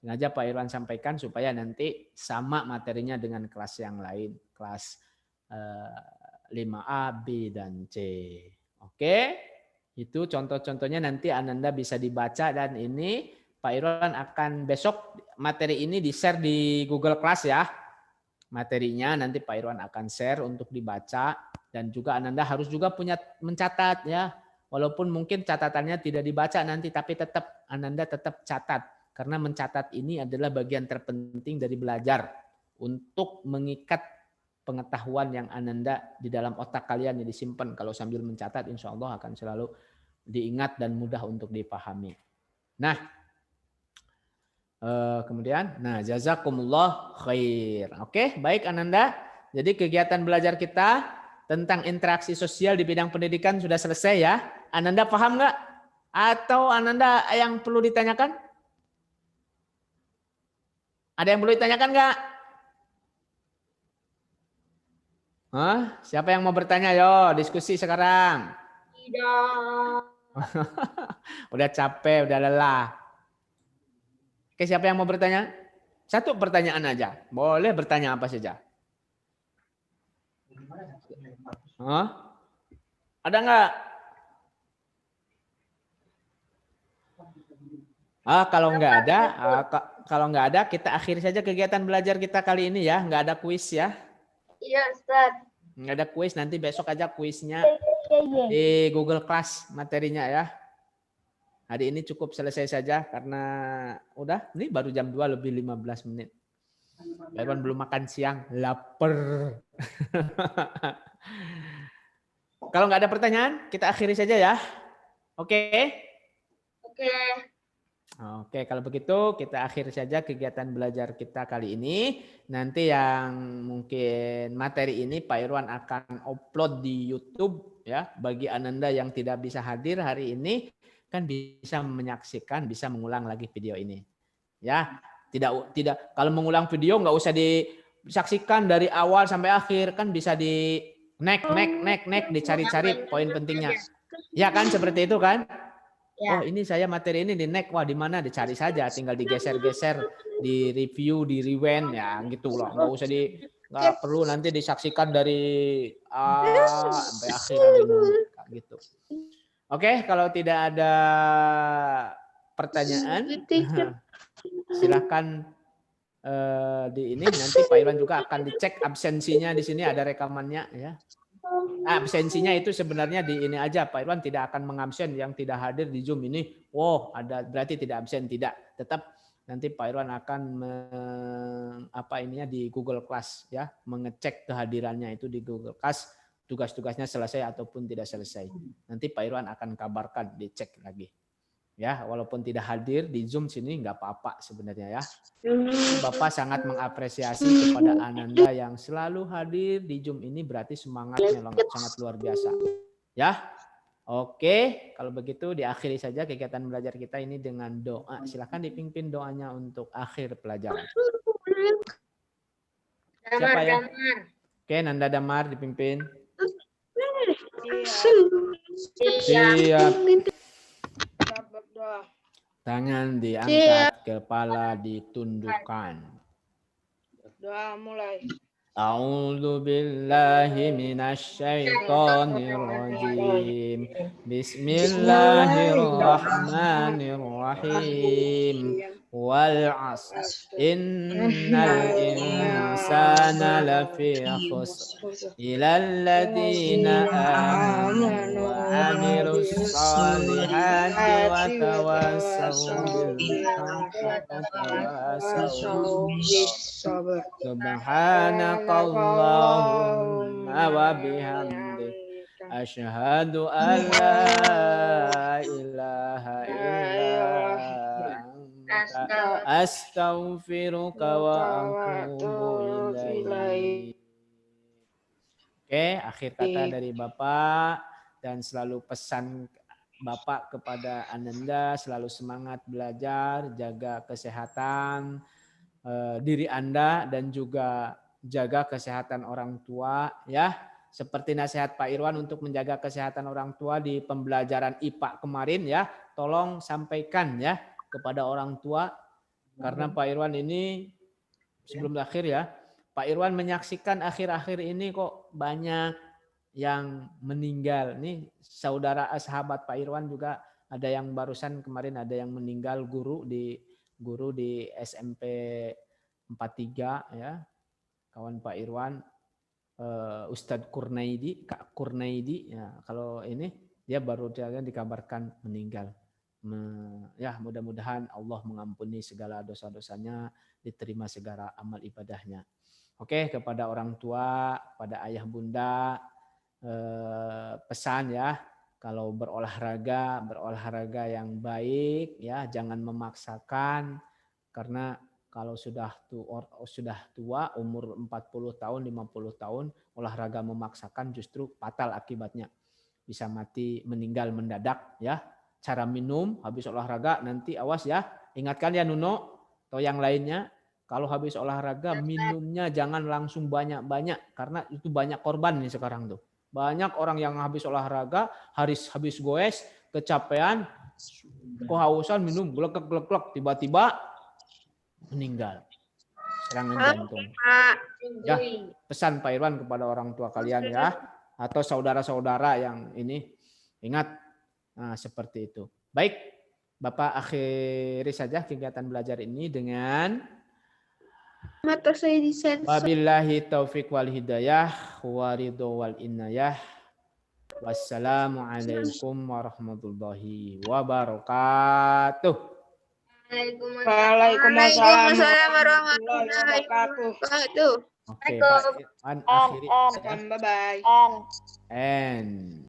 Sengaja Pak Irwan sampaikan supaya nanti sama materinya dengan kelas yang lain. Kelas 5A, B, dan C. Oke, itu contoh-contohnya nanti Ananda bisa dibaca dan ini Pak Irwan akan besok materi ini di-share di Google Class ya. Materinya nanti Pak Irwan akan share untuk dibaca dan juga Ananda harus juga punya mencatat ya. Walaupun mungkin catatannya tidak dibaca nanti tapi tetap Ananda tetap catat karena mencatat ini adalah bagian terpenting dari belajar untuk mengikat pengetahuan yang Ananda di dalam otak kalian yang disimpan. Kalau sambil mencatat, insya Allah akan selalu diingat dan mudah untuk dipahami. Nah, kemudian, jazakumullah khair. Oke, baik Ananda. Jadi kegiatan belajar kita tentang interaksi sosial di bidang pendidikan sudah selesai ya. Ananda paham nggak? Atau Ananda yang perlu ditanyakan? Ada yang perlu ditanyakan nggak? Siapa yang mau bertanya? Yo, diskusi sekarang. Tidak. Udah capek, udah lelah. Oke, siapa yang mau bertanya? Satu pertanyaan aja. Boleh bertanya apa saja. Ada nggak? Kalau nggak ada, kita akhiri saja kegiatan belajar kita kali ini ya. Nggak ada kuis ya. Iya, Ustaz. Nggak ada kuis, nanti besok aja kuisnya di Google Class materinya ya. Hari ini cukup selesai saja karena udah, ini baru jam 2 lebih 15 menit. Irwan belum makan siang, lapar. Kalau nggak ada pertanyaan, kita akhiri saja ya. Oke? Oke. Oke, kalau begitu kita akhiri saja kegiatan belajar kita kali ini. Nanti yang mungkin materi ini Pak Irwan akan upload di YouTube ya. Bagi Ananda yang tidak bisa hadir hari ini kan bisa menyaksikan, bisa mengulang lagi video ini. Ya, tidak kalau mengulang video nggak usah disaksikan dari awal sampai akhir, kan bisa di neck dicari-cari poin pentingnya. Ya kan seperti itu kan? Ya. Oh, ini saya materi ini di neck, wah di mana, dicari saja, tinggal digeser-geser, di review, di rewind ya gitu loh. Nggak perlu nanti disaksikan dari A sampai akhir gitu. Oke, kalau tidak ada pertanyaan, silakan di ini nanti Pak Irwan juga akan dicek absensinya di sini, ada rekamannya ya. Absensinya itu sebenarnya di ini aja, Pak Irwan tidak akan mengabsen yang tidak hadir di Zoom ini. Wow, ada berarti tidak absen, tidak. Tetap nanti Pak Irwan akan di Google Class ya, mengecek kehadirannya itu di Google Class, tugas-tugasnya selesai ataupun tidak selesai. Nanti Pak Irwan akan kabarkan, dicek lagi. Ya, walaupun tidak hadir di Zoom sini nggak apa-apa sebenarnya ya. Bapak sangat mengapresiasi kepada Ananda yang selalu hadir di Zoom ini, berarti semangatnya sangat luar biasa. Ya. Oke, kalau begitu diakhiri saja kegiatan belajar kita ini dengan doa. Silakan dipimpin doanya untuk akhir pelajaran. Siapa ya? Oke, Nanda Damar dipimpin. Siap. Tangan diangkat, kepala ditundukkan. Doa mulai. A'udzu billahi minasy syaithanir rajim. Bismillahirrahmanirrahim. Wal 'asr. Innal insana lafi khusr. Illal ladzina amanu wa 'amilus solihati wa tawassaw bil haqqi wa tawassaw bis sabr. Subhanakallahumma wa bihamdik asyhadu an la ilaha illa anta astaghfiruka wa atubu ilaik. Oke, akhir kata dari Bapak, dan selalu pesan Bapak kepada Ananda, selalu semangat belajar, jaga kesehatan diri Anda dan juga jaga kesehatan orang tua ya. Seperti nasihat Pak Irwan untuk menjaga kesehatan orang tua di pembelajaran IPA kemarin ya. Tolong sampaikan ya kepada orang tua, karena Pak Irwan ini sebelum akhir ya, Pak Irwan menyaksikan akhir-akhir ini kok banyak yang meninggal. Nih sahabat Pak Irwan juga ada yang barusan kemarin ada yang meninggal, guru di SMP 43 ya, kawan Pak Irwan, Ustadz Kurnaidi, Kak Kurnaidi ya. Kalau ini dia baru dikabarkan meninggal. Ya, mudah-mudahan Allah mengampuni segala dosa-dosanya, diterima segala amal ibadahnya. Oke, kepada orang tua, pada ayah bunda, pesan ya, kalau berolahraga yang baik ya, jangan memaksakan, karena kalau sudah tua umur 40 tahun, 50 tahun olahraga memaksakan justru fatal akibatnya. Bisa mati, meninggal mendadak ya. Cara minum habis olahraga nanti awas ya. Ingatkan ya Nuno atau yang lainnya, kalau habis olahraga minumnya jangan langsung banyak-banyak karena itu banyak korban nih sekarang tuh. Banyak orang yang habis olahraga, habis goes, kecapean, kehausan minum glek-glek tiba-tiba meninggal. Serangan jantung. Ya, pesan Pak Irwan kepada orang tua kalian ya, atau saudara-saudara yang ini ingat. Nah, seperti itu. Baik, Bapak akhiri saja kegiatan belajar ini dengan Mata saya disensor. wabillahi taufiq wal hidayah wa ridho wal inayah. Wassalamualaikum warahmatullahi wabarakatuh. Waalaikumsalam warahmatullahi wabarakatuh. Oke, Pak Irwan akhiri. Bye bye. And